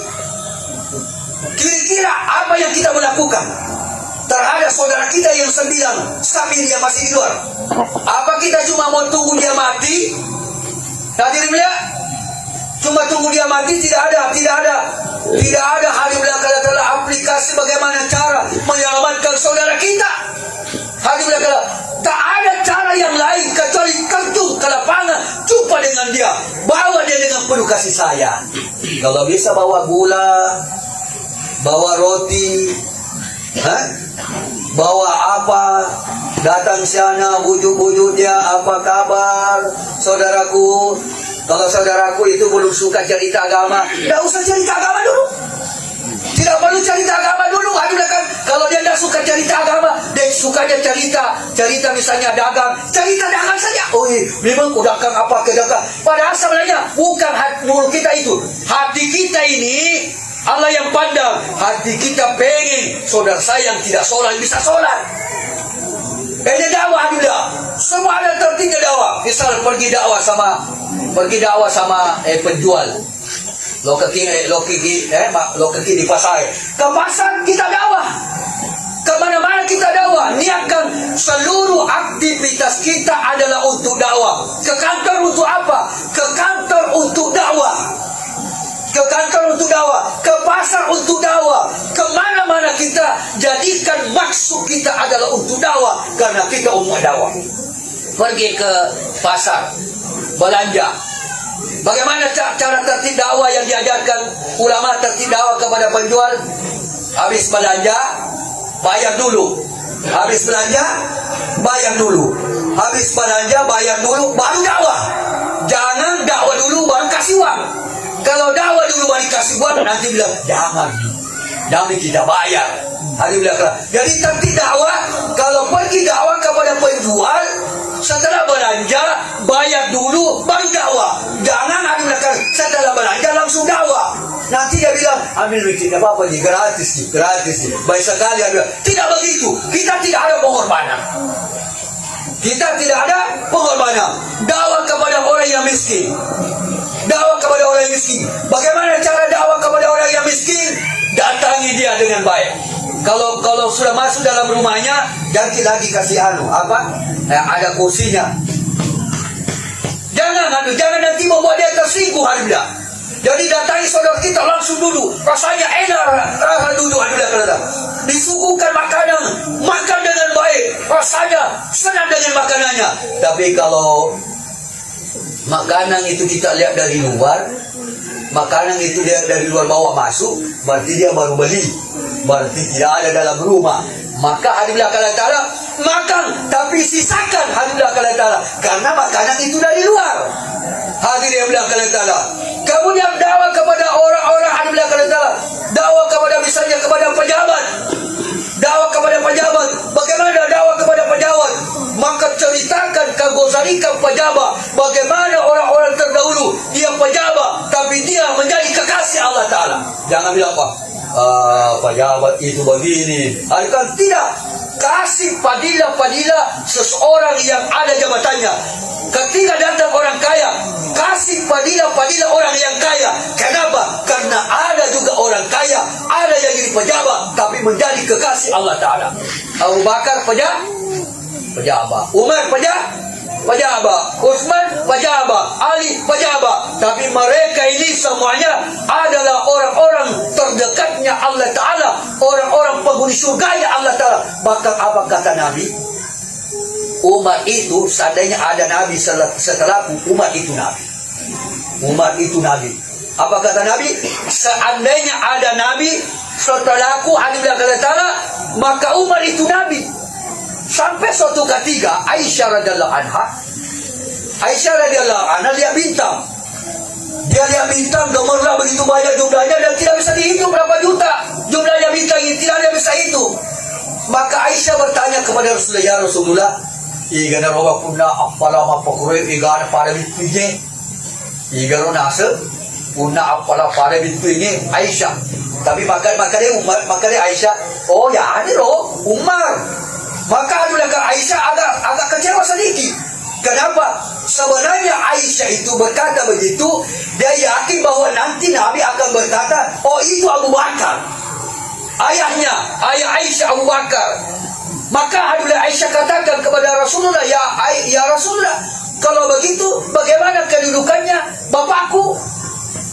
Kira-kira apa yang kita melakukan terhadap saudara kita yang 9 saf ini yang masih di luar? Apa kita cuma mau tunggu dia mati? Hadirin ya, cuma tunggu dia mati? Tidak ada hari belakang adalah aplikasi bagaimana cara menyelamatkan saudara kita. Hari belakang tak ada cara yang lain kecuali terjun ke lapangan, jumpa dengan dia, bawa dia dengan penuh kasih sayang. Kalau bisa bawa gula, bawa roti, bawa apa, datang sana, bujuk-bujuk dia, apa kabar saudaraku. Kalau saudaraku itu belum suka cerita agama, tidak usah cerita agama dulu. Tidak perlu cerita agama dulu. Kalau dia tidak suka cerita agama, dia sukanya cerita misalnya dagang, cerita dagang saja. Oh memang kau dagang apa ke dagang. Padahal sebenarnya bukan mulut kita itu, hati kita ini Allah yang pandang. Hati kita pengen saudara saya yang tidak sholat bisa sholat. Ini dakwah juga. Semua ada tertibnya dakwah. Misal pergi dakwah sama penjual. Lokeki di pasar. Ke pasar kita dakwah. Kemana-mana kita dakwah. Niatkan seluruh aktivitas kita adalah untuk dakwah. Ke kantor untuk apa? Ke kantor untuk dakwah. Ke kantor untuk dakwah. Ke pasar untuk dakwah. Kemana-mana kita jadikan maksud kita adalah untuk dakwah. Karena kita umat dakwah. Pergi ke pasar, belanja. Bagaimana cara tertib dakwah yang diajarkan ulama tertib dakwah kepada penjual? Habis belanja, bayar dulu. Habis belanja, bayar dulu. Habis belanja, bayar dulu, baru dakwah. Jangan dakwah dulu, baru kasih uang. Kalau dakwah dulu, baru kasih uang, nanti bilang, jangan. Nanti kita bayar. Hari bilang, jadi tertib dakwah, kalau pergi dakwah kepada penjual, setelah belanja, bayar dulu, baru dakwah. Jangan ada belakang, setelah belanja langsung dakwah. Nanti dia bilang, ambil duit, tidak apa-apa nih, gratis nih. Baik sekali, dia bilang, tidak begitu. Kita tidak ada pengorbanan. Kita tidak ada pengorbanan. Dakwah kepada orang yang miskin. Dakwah kepada orang yang miskin. Bagaimana cara dakwah kepada orang yang miskin? Datangi dia dengan baik. Kalau sudah masuk dalam rumahnya, jangan lagi kasih ada kursinya. Jangan nanti membuat dia tersinggung hari bilang. Jadi datangi saudara kita langsung duduk, rasanya enak rasa duduk disuguhkan makanan, makan dengan baik, rasanya senang dengan makanannya. Tapi kalau makanan itu kita lihat dari luar, makanan itu dia dari luar bawa masuk, berarti dia baru beli, berarti tidak ada dalam rumah. Maka hadillah Allah Ta'ala makan, tapi sisakan hadillah Allah Ta'ala, karena makanan itu dari luar. Hadirin Allah Ta'ala. Kemudian dakwah kepada orang-orang hadillah Allah Ta'ala, dakwah kepada misalnya kepada pejabat. Dakwah kepada pejabat. Bagaimana dakwah kepada pejabat? Maka ceritakan kegozalikan pejabat. Bagaimana orang-orang terdahulu dia pejabat, tapi dia menjadi kekasih Allah Ta'ala. Jangan bilang apa? Pejabat itu begini. Kan tidak. Kasih fadilah-fadilah seseorang yang ada jabatannya. Ketika datang orang kaya, kasih fadilah-fadilah orang yang kaya. Kenapa? Karena ada juga orang kaya, ada yang jadi pejabat, tapi menjadi kekasih Allah Ta'ala. Abu Bakar pejabat, Umar pejabat, Utsman pejabat, Ali pejabat. Tapi mereka ini semuanya adalah orang-orang terdekatnya Allah Ta'ala, orang-orang penghuni surganya Allah Ta'ala. Bahkan apa kata Nabi? Umat itu seandainya ada Nabi setelahku, umat itu Nabi. Umat itu Nabi. Apa kata Nabi? Seandainya ada Nabi setelahku, Allah Ta'ala, maka umat itu Nabi. Sampai suatu ketika Aisyah radhiyallahu anha lihat bintang. Dia lihat bintang gemerlap begitu banyak jumlahnya dan tidak bisa dihitung berapa juta jumlahnya bintang ini, tidak ada bisa hitung. Maka Aisyah bertanya kepada Rasulullah, ya Rasulullah, Igana roba punna appala mapakure igana pada bitpije. Igana nasa punna appala pada bitpije Aisyah. Tapi makanya Aisyah, oh ya ini loh Umar. Maka adalah Aisyah agak kecewa sedikit. Kenapa? Sebenarnya Aisyah itu berkata begitu, dia yakin bahwa nanti Nabi akan berkata, oh itu Abu Bakar. Ayah Aisyah Abu Bakar. Maka adalah Aisyah katakan kepada Rasulullah, ya Rasulullah, kalau begitu bagaimana kedudukannya bapakku?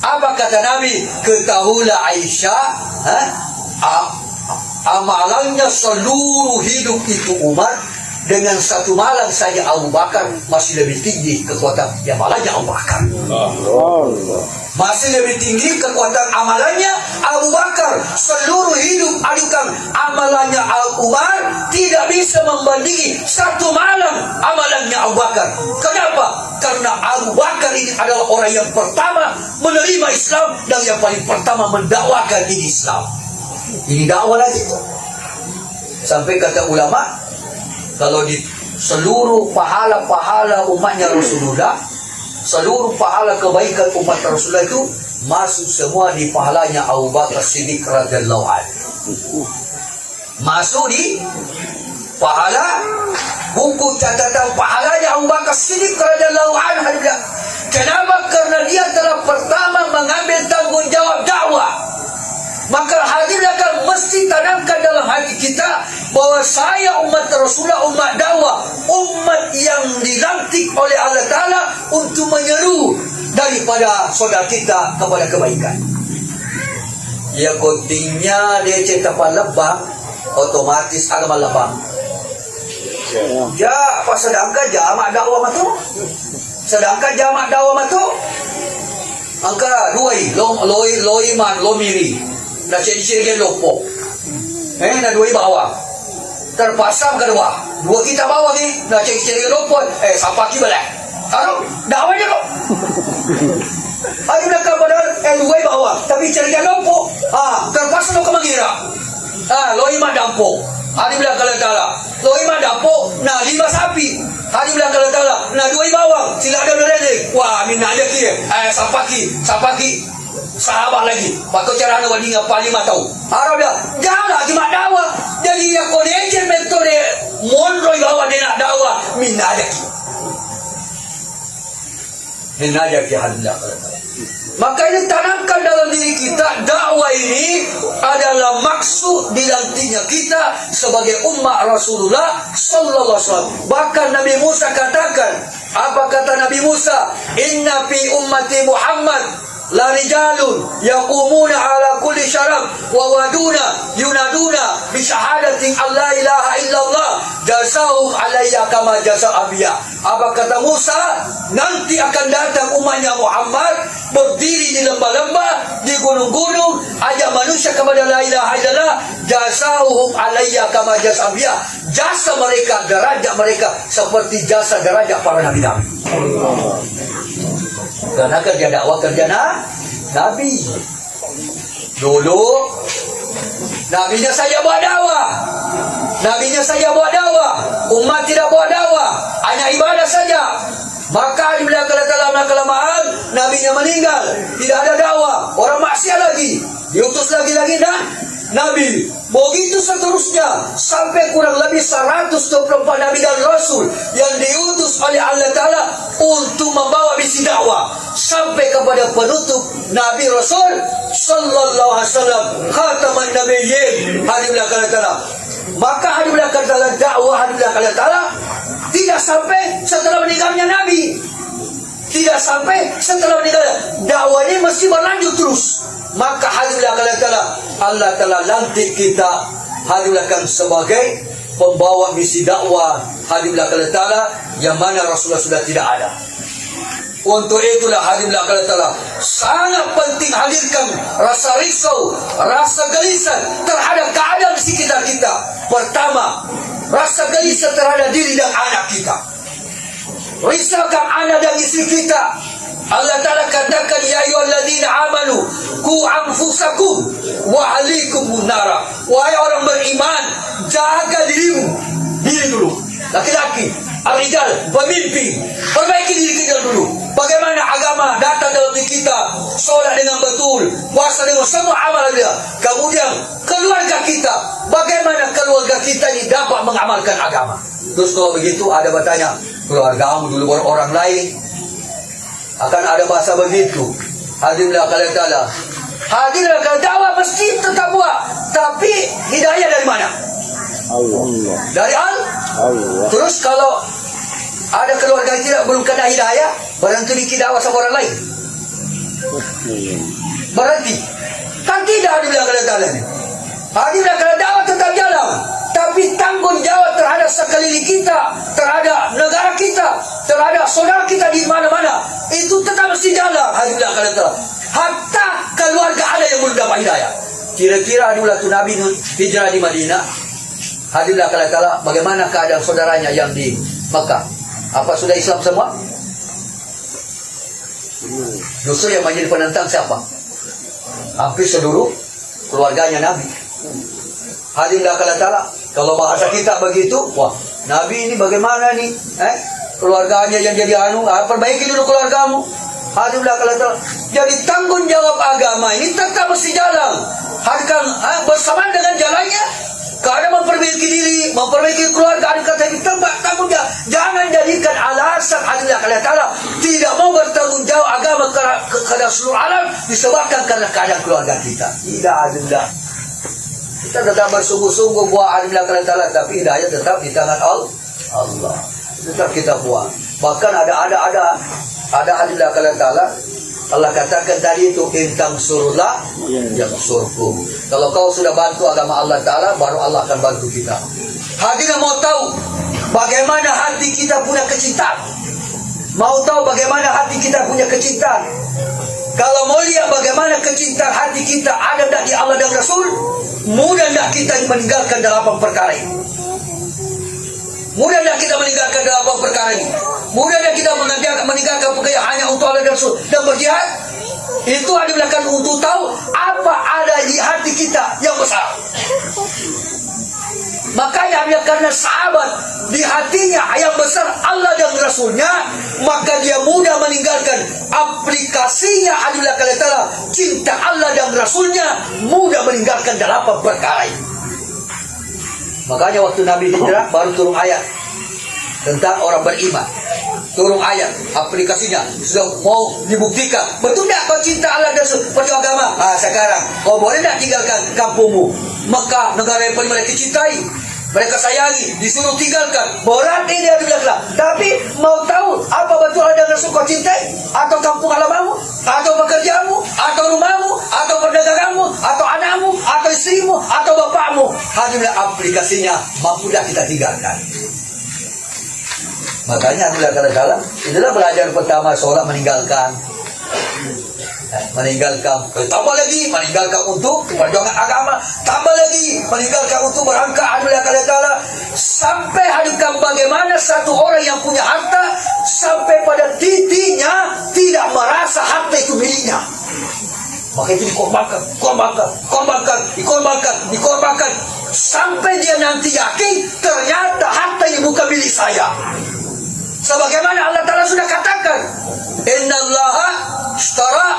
Apa kata Nabi? Ketahuilah Aisyah, amalannya seluruh hidup itu Umar, dengan satu malam saja Abu Bakar masih lebih tinggi kekuatan amalannya Abu Bakar. Masih lebih tinggi kekuatan amalannya Abu Bakar. Seluruh hidup adukan amalannya Umar tidak bisa membandingi satu malam amalannya Abu Bakar. Kenapa? Karena Abu Bakar ini adalah orang yang pertama menerima Islam dan yang paling pertama mendakwakan ini Islam. Ini dakwah lagi tuh. Sampai kata ulama, kalau di seluruh pahala-pahala umatnya Rasulullah, seluruh pahala kebaikan umat Rasulullah itu masuk semua di pahalanya Abu Bakar Siddiq radhiyallahu anhu. Masuk di pahala buku catatan pahalanya Abu Bakar Siddiq radhiyallahu anhu. Kenapa? Karena dia telah pertama mengambil tanggung jawab dakwah. Maka hadirlah kan mesti tanamkan dalam hati kita bahwa saya umat Rasulullah, umat dakwah, umat yang dilantik oleh Allah Ta'ala untuk menyeru daripada saudara kita kepada kebaikan. Ya kontingnya dia cerita lebang, otomatis agama lebang. Ya, apa sedangkan jamak dakwah matu? Sedangkan jamak dakwah matu? Angka loi man lomiri. Dah ciri-ciri lopo. Na dua bawah. Terpasang kedua. Dua kita bawah ni. Dah ciri-ciri lopo. Sampai ki boleh. Taruh dakwah je kok. Ada belakang padahal dua bawah. Tapi ciri lopo. Terpasang lo ke mengira. Loi man dampo. Ada belakang Taala. Loi man dampo. Nah 5 sapi. Ada belakang Taala. Nah 2 bawang. Sila ada lele. Wah minna aja ki. Sampai ki. Sahabat lagi. Pakai cara nak wading apa 5 tahun. Harap dia. Janganlah cuma dakwah. Jadi yang kau diajar metode mondroi bahawa dia nak dakwah. Minna aja ki. Minna aja ki hadillah. Maka ini tanamkan dalam diri kita. Dakwah ini adalah maksud dilantiknya kita sebagai umat Rasulullah sallallahu alaihi wasallam. Bahkan Nabi Musa katakan, apa kata Nabi Musa? Inna fi ummati Muhammad la rijalun yaqumuna ala kulli syarab wa waduna yunaduna bi syahadatin alla ilaha illallah jasahum alayya kama jasa abiya. Apa kata Musa? Nanti akan datang umatnya Muhammad berdiri di lembah-lembah, di gunung-gunung, ajak manusia kepada la ilaha illallah, jasahum alayya kama jasa abiya. Jasa mereka, derajat mereka seperti jasa derajat para nabi-nabi. Karena kerja dakwah kerja Nabi. Dulu Nabinya saja buat dakwah. Umat tidak buat dakwah, hanya ibadah saja. Maka di belakang kelamaan Nabinya meninggal, tidak ada dakwah, orang maksiat lagi, diutus lagi dah Nabi. Begitu seterusnya sampai kurang lebih 124 Nabi dan Rasul yang diutus oleh Allah Ta'ala untuk membawa misi dakwah sampai kepada penutup Nabi Rasul sallallahu alaihi wasallam, khataman nabiyyin. Hadillah Allah Ta'ala. Maka hadillah Allah dakwah, hadillah Allah Ta'ala tidak sampai setelah meninggalnya Nabi. Tidak sampai setelah meninggal. Dakwah ini mesti berlanjut terus. Maka hadillah Allah Ta'ala lantik kita hadilahkan sebagai pembawa misi dakwah. Hadillah Allah Ta'ala yang mana Rasulullah sudah tidak ada. Untuk itulah hadillah Allah Ta'ala sangat penting hadirkan rasa risau, rasa gelisah terhadap keadaan di sekitar kita. Pertama, rasa gelisah terhadap diri dan anak kita. Risaukan anak dan istri kita. Allah Ta'ala katakan, ya ayyuhalladzina amanu qu anfusakum wa ahlikum nara. Wahai orang beriman, jaga dirimu. Diri dulu. Laki-laki laki-laki, al-rijal, pemimpin. Perbaiki diri kita dulu. Bagaimana agama datang dalam diri kita, solat dengan betul, puasa dengan semua amal dia. Kemudian keluarga kita, bagaimana keluarga kita ini dapat mengamalkan agama. Terus kalau begitu ada bertanya, keluargamu dulu baru orang lain. Akan ada bahasa begitu. Hadirlah kalian ta'ala. Hadirlah kalian dakwah mesti tetap buat. Tapi hidayah dari mana? Allah. Dari Allah. Terus kalau ada keluarga yang belum kena hidayah, berhenti dikit dakwah sama orang lain. Berhenti. Kan tidak hadirlah kalian ta'ala. Hadirlah kalian dakwah tetap jalan. Tapi tanggung jawab terhadap sekeliling kita, terhadap negara kita, terhadap saudara kita di mana-mana, itu tetap mesti jalan. Hadirlah kalian ta'ala. Hatta keluarga ada yang belum dapat hidayah. Kira-kira adalah tu Nabi hijrah di Madinah. Hadirlah kalian ta'ala, bagaimana keadaan saudaranya yang di Mekah? Apa sudah Islam semua? Justru yang menjadi penentang siapa? Hampir seluruh keluarganya Nabi. Hadirlah kalian ta'ala. Kalau bahasa kita begitu, wah, Nabi ini bagaimana nih? Keluarganya yang jadi perbaiki dulu keluargamu. Hadirlah kalian ta'ala. Jadi tanggung jawab agama ini tetap mesti jalan. Hadirkan bersamaan dengan jalannya. Karena memperbaiki diri, memperbaiki keluarga, ada kata ini tanggung jawab. Jangan jadikan alasan hadirlah kalian ta'ala tidak mau bertanggung jawab agama kepada seluruh alam disebabkan karena keadaan keluarga kita. Tidak hadirlah. Kita tetap bersungguh-sungguh buat hadirlah kalian ta'ala, tapi hidayah tetap di tangan Allah. Tetap kita buat. Bahkan ada hadirlah kalian ta'ala. Allah katakan tadi itu intang surullah yang surkum. Kalau kau sudah bantu agama Allah Ta'ala, baru Allah akan bantu kita. Hadirin mau tahu bagaimana hati kita punya kecintaan? Mau tahu bagaimana hati kita punya kecintaan? Kalau mau lihat bagaimana kecintaan hati kita ada di Allah dan Rasul, mudah tak kita meninggalkan delapan perkara ini. Mudah tak kita meninggalkan delapan perkara ini. Mudah tak kita meninggalkan perkara hanya untuk Allah dan Rasul dan berjihad. Itu adalah kan untuk tahu apa ada di hati kita yang besar. Makanya karena sahabat di hatinya yang besar Allah dan Rasulnya, maka dia mudah meninggalkan aplikasinya adalah kata cinta Allah dan Rasulnya, mudah meninggalkan delapan perkara ini. Makanya waktu Nabi hijrah baru turun ayat tentang orang beriman. Turun ayat, aplikasinya sudah mau dibuktikan. Betul tak kau cinta Allah dan perjuang agama? Sekarang kau boleh tak tinggalkan kampungmu? Mekah, negara yang paling mereka cintai, mereka sayangi, disuruh tinggalkan. Berat ini dia bilang. Tapi mau tahu apa betul ada yang kau cintai? Atau kampung halamanmu? Atau pekerjaanmu? Atau rumahmu? Atau perdaganganmu? Atau anakmu? Atau istrimu? Atau bapakmu? Hadirlah aplikasinya, mampu tak kita tinggalkan. Makanya adalah itulah belajar pertama sholat meninggalkan. Tambah lagi meninggalkan untuk perjuangan agama, tambah lagi meninggalkan untuk berangkat adalah kala sampai hadirkan bagaimana satu orang yang punya harta sampai pada titiknya tidak merasa harta itu miliknya. Maka itu dikorbankan sampai dia nanti yakin ternyata harta ini bukan milik saya. Sebagaimana Allah Ta'ala sudah katakan, innallaha ishtara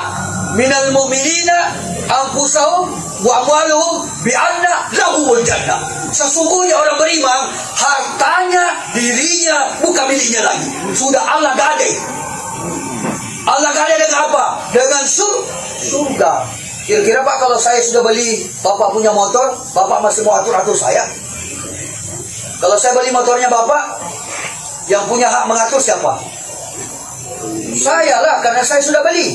minal mu'minina anfusahum wa amwaluhum bi'anna lahumul jannah. Sesungguhnya orang beriman hartanya, dirinya bukan miliknya lagi, sudah Allah gadai. Allah gadai dengan apa? Dengan surga. Kira-kira Pak, kalau saya sudah beli, Bapak punya motor, Bapak masih mau atur-atur saya? Kalau saya beli motornya Bapak, yang punya hak mengatur siapa? Saya lah, karena saya sudah beli.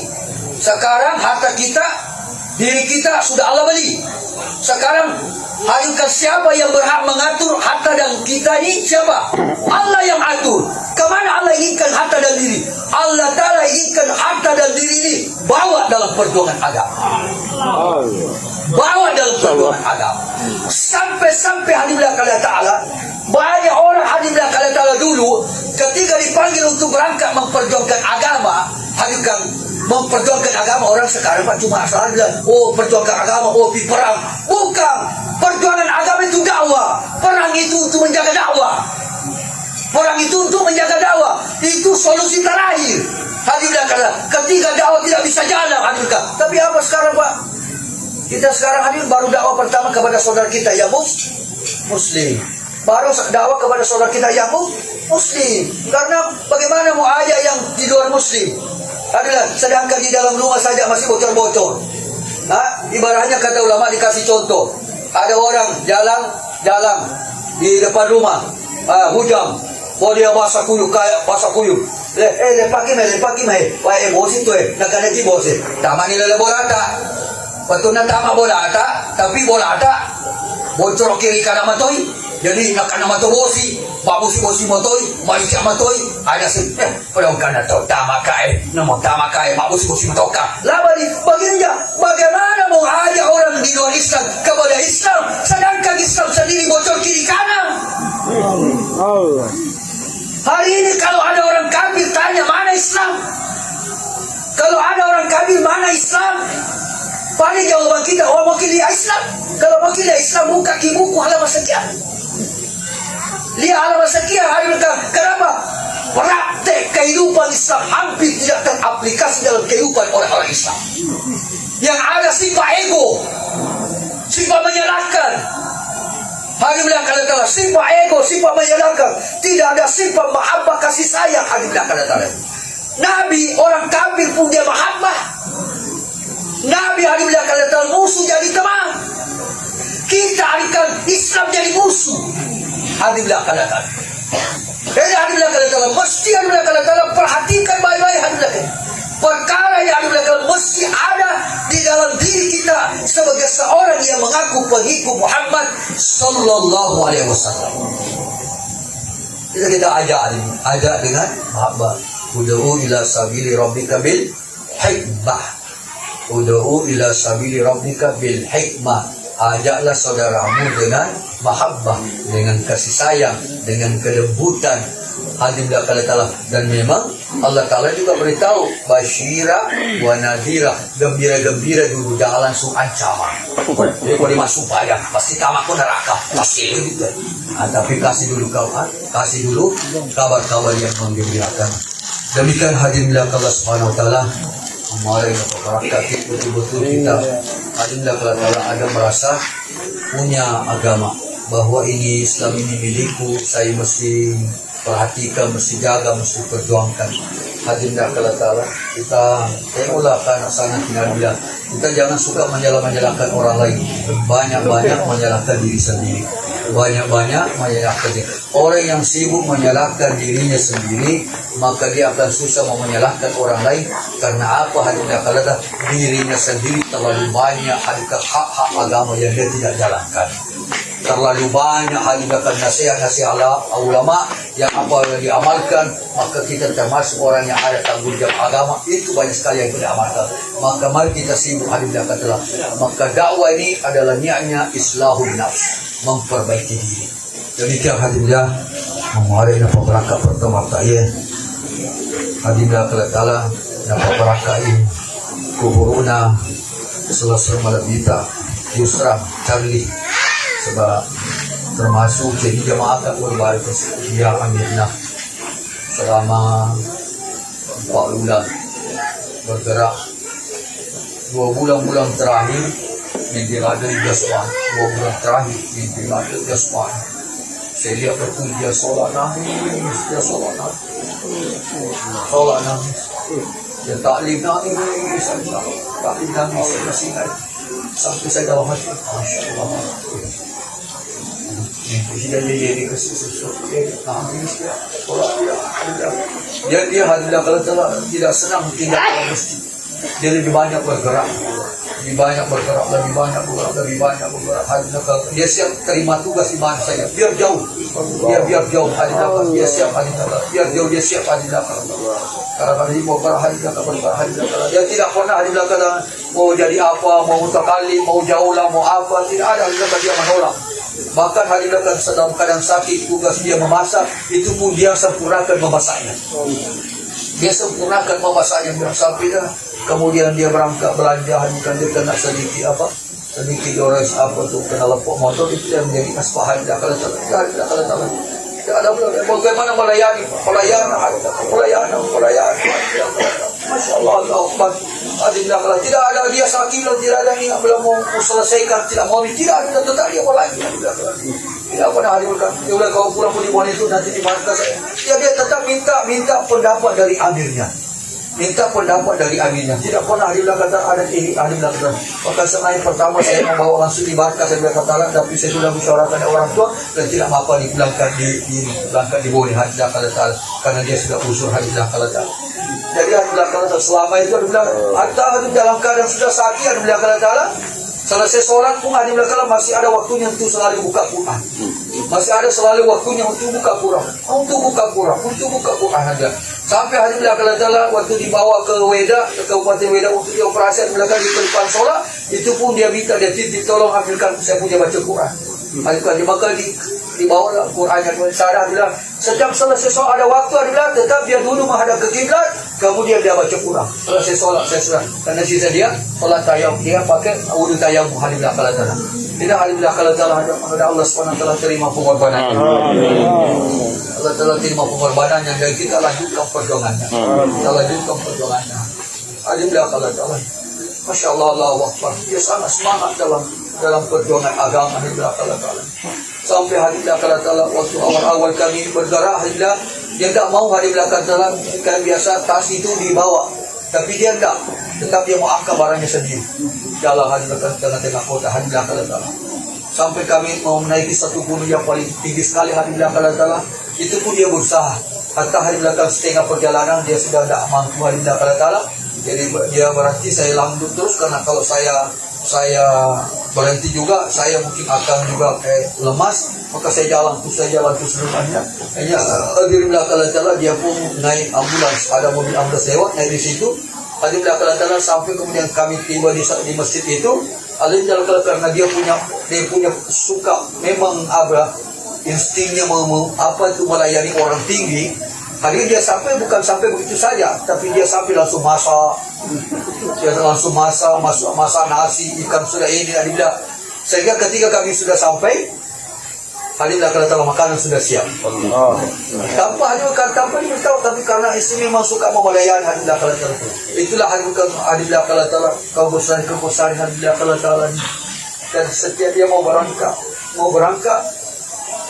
Sekarang harta kita, diri kita sudah Allah beli. Sekarang hadirkan siapa yang berhak mengatur harta dan kita ini? Siapa? Allah yang atur. Kemana Allah inginkan harta dan diri? Allah Ta'ala inginkan harta dan diri ini bawa dalam perjuangan agama. Bawa dalam perjuangan agama. Sampai hadirlah kalian Ta'ala. Banyak orang hadirlah kalian Ta'ala dulu ketika dipanggil untuk berangkat memperjuangkan agama, hadirkan memperjuangkan agama. Orang sekarang Pak cuma asal bilang, oh perjuangkan agama, oh pergi perang. Bukan. Perjuangan agama itu dakwah. Perang itu untuk menjaga dakwah. Perang itu untuk menjaga dakwah. Itu solusi terakhir. Hadirin kata, ketika dakwah tidak bisa jalan, hadirin. Tapi apa sekarang, Pak? Kita sekarang hadirin baru dakwah pertama kepada saudara kita yang muslim. Baru dakwah kepada saudara kita yang muslim. Karena bagaimana mau ajak yang di luar muslim? Adalah sedangkan di dalam rumah saja masih bocor-bocor. Nah, ibaratnya kata ulama dikasih contoh. Ada orang jalan di depan rumah, hujan, dia basah kuyup. Lepaki mah, wah emosi tu nak kena bosi. Tama nila bolata, betul na tama bolata, tapi bolata bocor kiri kanan matoi. Jadi nak kena matobosi, bosi matoi, balik matoi, ada sih. Kalau kena tu tama kai, namo tama kai, bosi matoka. Labari bagaimana mau ajak orang di luar Islam kepada Islam, sedangkan Islam sendiri bocor kiri kanan. Allah. Hari ini kalau ada orang kafir tanya mana Islam? Kalau ada orang kafir mana Islam? Paling jawaban kita, mau pilih Islam. Kalau mau pilih Islam, buka buku halaman sekian. Lihat halaman sekian, hari mereka. Kenapa? Praktek kehidupan Islam hampir tidak teraplikasi dalam kehidupan orang-orang Islam. Yang ada sifat ego, sifat menyalahkan. Hari bilang kalau telah sifat ego, sifat menyalahkan. Tidak ada sifat mahabbah kasih sayang. Hari bilang kalau telah Nabi orang kafir pun dia mahabbah. Nabi hari bilang kalau telah musuh jadi teman. Kita harikan Islam jadi musuh. Hari bilang kalau telah. Jadi hari bilang kalau telah mesti hari bilang kalau telah perhatikan baik-baik hari bilang. Perkara yang hari bilang kalau mesti ada di dalam diri kita sebagai seorang yang mengaku pengikut Muhammad sallallahu alaihi wasallam. Kita ajak dengan mahabbah. Ud'u ila sabili rabbika bil hikmah. Ud'u ila sabili rabbika bil hikmah. Ajaklah saudaramu dengan mahabbah, dengan kasih sayang, dengan kelembutan. Hadim Ta'ala. Dan memang Allah Ta'ala juga beritahu basyira wa nadhira, gembira-gembira dulu, jangan langsung ancaman. Jadi kalau dimasuk aja pasti tamak pun neraka pasti gitu. Tapi kasih dulu kabar-kabar yang menggembirakan. Demikian hadim Allah Subhanahu wa taala. Mari kita betul-betul kita hadim Allah Ta'ala ada merasa punya agama, bahwa ini Islam ini milikku, saya mesti perhatikan, mesti jaga, mesti perjuangkan. Hadirin Allah Ta'ala, kita tengoklah ke anak sana bila kita jangan suka menyalahkan orang lain. Banyak-banyak menyalahkan diri sendiri. Banyak-banyak menyalahkan diri. Orang yang sibuk menyalahkan dirinya sendiri, maka dia akan susah mau menyalahkan orang lain. Karena apa? Hadirin Allah Ta'ala, dirinya sendiri terlalu banyak hak-hak agama yang dia tidak jalankan. Terlalu banyak hadiahkan nasihat-nasihat ulama yang apa yang diamalkan, maka kita termasuk orang yang ada tanggung jawab agama itu banyak sekali yang kita amalkan. Maka mari kita sibuk hadiah katalah. Maka dakwah ini adalah niatnya islahun nafs, memperbaiki diri. Demikian hadiah memari na pabraka pertama tayo. Hadiah katalah na pabraka ini kuburuna selesai malabita Yusra Charlie. Sebab termasuk jadi jemaah tak berbaris kesediaan Mirna selama 4 bulan bergerak. 2 bulan terakhir mimpi ada di Jaswan. 2 bulan terakhir mimpi ada di Jaswan. Saya lihat betul dia solat nangis, dia taklim nangis, masih sampai saya dalam hati, Masya Allah. Dia jadi kasih sesuatu, dia hadilah kalau tidak senang tidak mesti. Dia lebih banyak bergerak, lebih banyak bergerak. Hadilah dia siap terima tugas di mana saja, biar jauh, biar jauh hadilah. Dia siap hadilah, biar jauh dia siap hadilah. Karena dia mau berhadilah. Dia tidak pernah hadilah mau jadi apa, mau mutakallim, mau jauh lah, mau apa, tidak ada hadilah dia menolak. Bahkan hadilah sedang keadaan sakit, tugas dia memasak, itu pun dia sempurnakan memasaknya. Dia sempurnakan memasaknya sampai dah. Kemudian dia berangkat belanja, hadikan dia kena sedikit orang apa tu kena lepuk motor, itu yang menjadi aspahan. Kalau Tidak ada bagaimana melayani. Pelayanan. Masya Allah, Allah Akbar. Tidak ada dia sakit, tidak ada ni belum mau selesaikan, tidak mau, tidak ada, tetap dia melayani. Tidak pernah hadirkan. Dia bilang kau pulang pun di bawah itu nanti di markas saya. Dia tetap minta pendapat dari amirnya. Minta pendapat dari amirnya. Tidak pernah dia bilang kata ada ini, ada bilang kata. Maka sengaja pertama saya membawa langsung di markas, saya bilang kata, tapi saya sudah musyawarahkan dengan orang tua dan tidak apa dipulangkan di bawah di hadiah kala karena dia sudah usul hadiah kala. Jadi hadiah kala selama itu dia bilang ada dalam keadaan sudah sakit hadiah kala. Selesai sholat pun hadiah kala masih ada waktunya untuk selalu buka Quran. Masih ada selalu waktunya untuk buka Quran. Untuk buka Quran aja. Sampai hari belakang waktu dibawa ke Weda, ke Kabupaten Weda untuk dioperasi belakang di depan sholat, itu pun dia minta dia tolong ambilkan saya punya baca Quran. Ambilkan dia bakal dibawa Qurannya. Saya bilang setiap selesai sholat ada waktu dia bilang tetap dia dulu menghadap ke kiblat, kemudian dia baca Quran. Selesai sholat saya sudah. Karena sisa dia sholat tayamum, dia pakai wudu tayamum hari belakang. Tidak hari belakang ada Allah SWT terima pengorbanannya. Allah telah terima pengorbanannya dan kita lanjutkan perjuangannya. Alim belakang Allah. Masya Allah, Allah Akbar. Dia sangat semangat dalam perjuangan agama alim belakang Allah. Sampai hari belakang Allah waktu awal-awal kami bergerak hari belakang, dia tak mau hari belakang Allah kan biasa tas itu dibawa, tapi dia tak. Tetap dia mau angkat barangnya sendiri. Jalan hari belakang tengah kota hari belakang Allah. Sampai kami mau menaiki satu gunung yang paling tinggi sekali hari belakang Allah. Itu pun dia berusaha. Hatta hari belakang setengah perjalanan dia sudah tidak mampu hari belakang Allah. Jadi dia berhenti, saya lanjut terus karena kalau saya berhenti juga saya mungkin akan juga lemas, maka saya jalan terus rumahnya. Hanya hari belakang Allah dia pun naik ambulans, ada mobil ambulans lewat naik di situ. Hari belakang Allah sampai kemudian kami tiba di masjid itu. Alhamdulillah karena dia punya suka memang instingnya melayani orang tinggi. Hari dia bukan sampai begitu saja, tapi dia sampai langsung masak. Dia langsung masak nasi, ikan sudah ini. Alhamdulillah. Sehingga ketika kami sudah sampai, alhamdulillah kalau makanan sudah siap. Tanpa diberitahu, tapi karena istri memang suka melayani alhamdulillah kalau itulah alhamdulillah kalau besar kebesaran alhamdulillah kalau dan setiap dia mau berangkat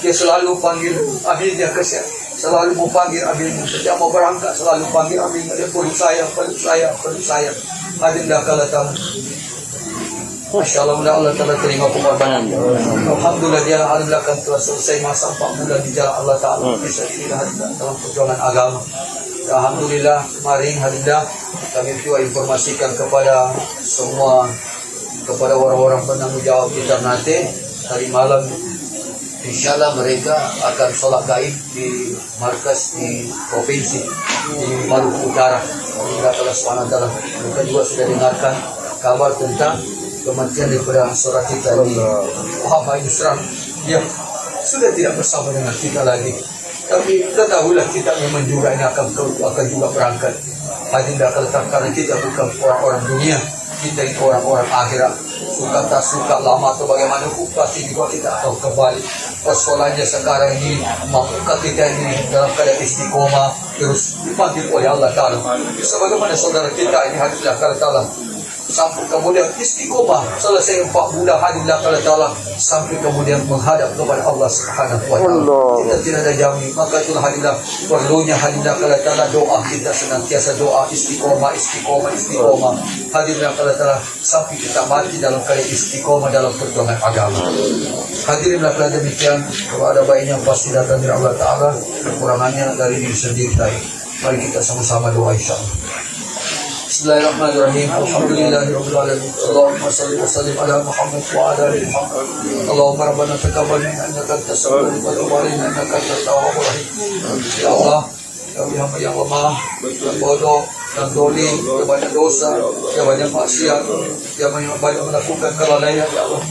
dia selalu panggil abilnya kesian, selalu mau panggil abilnya. Setiap mau berangkat selalu panggil abilnya, dia perlu saya alhamdulillah kalau Masya Allah, Allah telah terima pengorbanan. Alhamdulillah dia alhamdulillah telah selesai masa 4 bulan di jalan Allah Ta'ala. Bisa dilihat dalam perjuangan agama. Alhamdulillah kemarin alhamdulillah kami juga informasikan kepada semua, kepada orang-orang penanggung jawab di Ternate hari malam. InsyaAllah mereka akan sholat gaib di markas di provinsi di Maluku Utara. Allah SWT mereka juga sudah dengarkan kabar tentang kematian daripada saudara kita ini Muhammad Yusran. Dia sudah tidak bersama dengan kita lagi, tapi ketahuilah kita memang juga ini akan juga berangkat. Hadirin karena kita bukan orang-orang dunia, kita itu orang-orang akhirat. Suka tak suka, lama atau bagaimana pasti juga kita akan kembali. Persoalannya sekarang ini mampukah kita ini dalam keadaan istiqomah terus dipanggil oleh Allah Ta'ala. Sebagaimana saudara kita ini hadirin Allah sampai kemudian istiqomah selesai 4 bulan hadilah Allah sampai kemudian menghadap kepada Allah Subhanahu wa Ta'ala. Kita tidak ada jamin, maka itulah hadilah perlunya hadilah Allah doa kita senantiasa doa istiqomah hadilah Allah sampai kita mati dalam keadaan istiqomah dalam perjuangan agama. Hadirin Allah demikian, kalau ada baiknya pasti datang dari Allah Ta'ala, kekurangannya dari diri sendiri. Mari kita sama-sama doa insyaallah. Bismillahirrahmanirrahim. Alhamdulillahirabbil alamin. Allahumma shalli wa sallim ala Muhammad wa ala ali Muhammad. Allahumma rabbana taqabbal minna innaka antas samiul alim wa tub alaina innaka antat tawwabur rahim. Ya Allah, kami hamba yang lemah, yang bodoh, yang dolim, yang banyak dosa, yang banyak maksiat, yang banyak melakukan kelalaian. Ya Allah,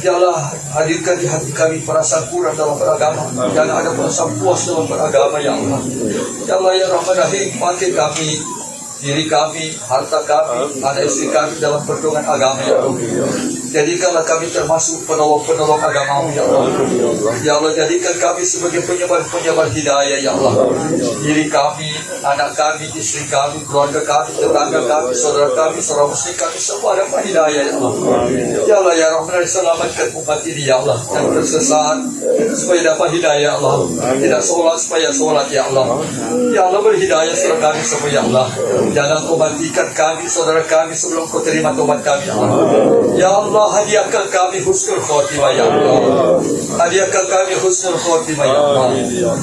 Ya Allah, hadirkan di hati kami perasaan kurang dalam beragama. Jangan ada perasaan puas dalam beragama. Ya Allah, Ya Allah ya Rahman Rahim, bangkit kami diri kami, harta kami, anak istri kami dalam perjuangan agama ya Allah. Jadikanlah kami termasuk penolong-penolong agama ya Allah. Ya Allah, jadikan kami sebagai penyebar-penyebar hidayah ya Allah. Diri kami, anak kami, istri kami, keluarga kami, tetangga kami, saudara muslim kami semua dapat hidayah ya Allah. Ya Allah ya Rahman, selamatkan umat ini ya Allah yang tersesat supaya dapat hidayah ya Allah. Tidak sholat supaya sholat ya Allah. Ya Allah, berhidayah saudara kami semua ya Allah. Jangan kau matikan kami, saudara kami sebelum kau terima tobat kami ya Allah. Ya Allah, hadiahkan kami husnul khotimah ya Allah. Hadiahkan kami husnul khotimah ya Allah.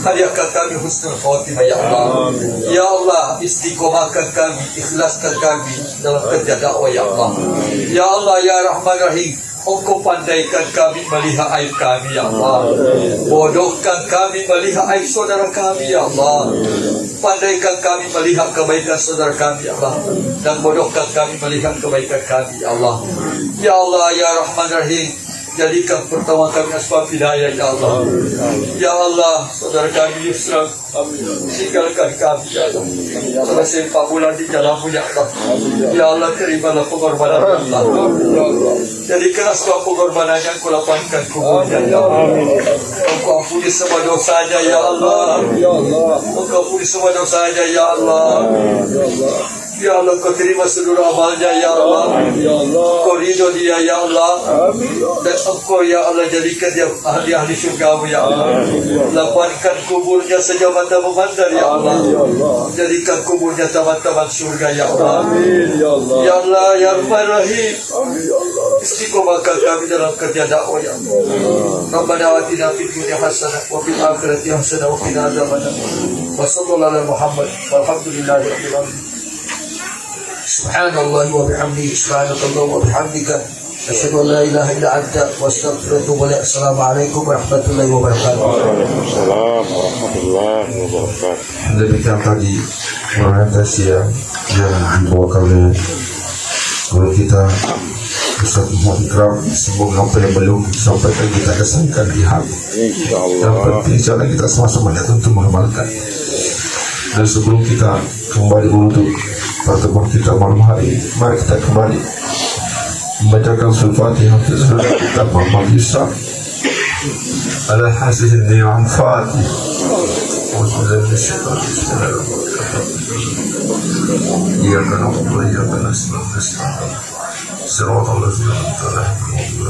Hadiahkan kami husnul khotimah ya Allah. Ya Allah, istiqomahkan kami, ikhlaskan kami dalam kerja dakwah ya Allah. Ya Allah ya Rahman Rahim, Engkau pandaikan kami melihat aib kami ya Allah. Bodohkan kami melihat aib saudara kami ya Allah. Pandaikan kami melihat kebaikan saudara kami ya Allah. Dan bodohkan kami melihat kebaikan kami ya Allah. Ya Allah ya Rahman Rahim, jadikan pertama kami asbab hidayah ya Allah. Ya Allah, saudara kami Yusra, tinggalkan kami ya Allah. Selesai 4 bulan di jalanmu ya Allah. Ya Allah, terimalah pengorbanan ya Allah. Jadikan asbab pengorbanannya Engkau lapangkan kuburnya ya Allah. Engkau ampuni semua dosanya ya Allah. Engkau ampuni semua dosanya ya Allah. Ya Allah, Kau terima seluruh amalnya ya Allah. Kau ridho dia ya Allah. Dan Engkau ya Allah jadikan dia ahli-ahli syurgamu ya Allah. Lapangkan kuburnya sejauh mata memandang ya Allah. Jadikan kuburnya taman-taman surga ya Allah. Ya Allah ya Rahman Rahim, istiqomahkan kami dalam kerja dakwah ya Allah. Rabbana atina fid dunya hasanah wa fil akhirati hasanah wa qina adzabannar. Wa sallallahu ala Muhammad walhamdulillahi rabbil alamin. Subhanallah wa bihamdihi, subhanakallah wa bihamdika, asyhadu an la ilaha illa anta wa astaghfiruka wa atubu ilaik. Assalamualaikum warahmatullahi wabarakatuh. Waalaikumsalam warahmatullahi wabarakatuh. Demikian tadi orientasi yang dibawakan oleh guru kita Ustaz Muhammad Ikram. Semoga apa yang belum disampaikan kita kesankan di hati. Yang penting insyaAllah kita sama-sama niat untuk mengamalkan. Dan sebelum kita kembali untuk pertemuan kita malam hari, mari kita kembali membacakan surah Fatihah sesudah kita Muhammad Yusuf ala hasil ni'am Fatih. Iyyaka na'budu wa iyyaka nasta'in. Siratal ladzina an'amta alaihim.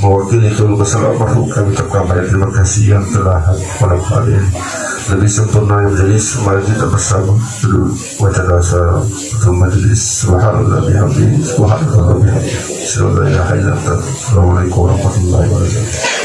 Mewakili seluruh kesalahan makhluk kami ucapkan banyak terima kasih yang telah malam hari ini lebih sempurna yang majelis. Mari kita bersama duduk baca doa untuk majelis. Subhanallah bihamdihi, subhanallah bihamdihi, Assalamualaikum warahmatullahi wabarakatuh.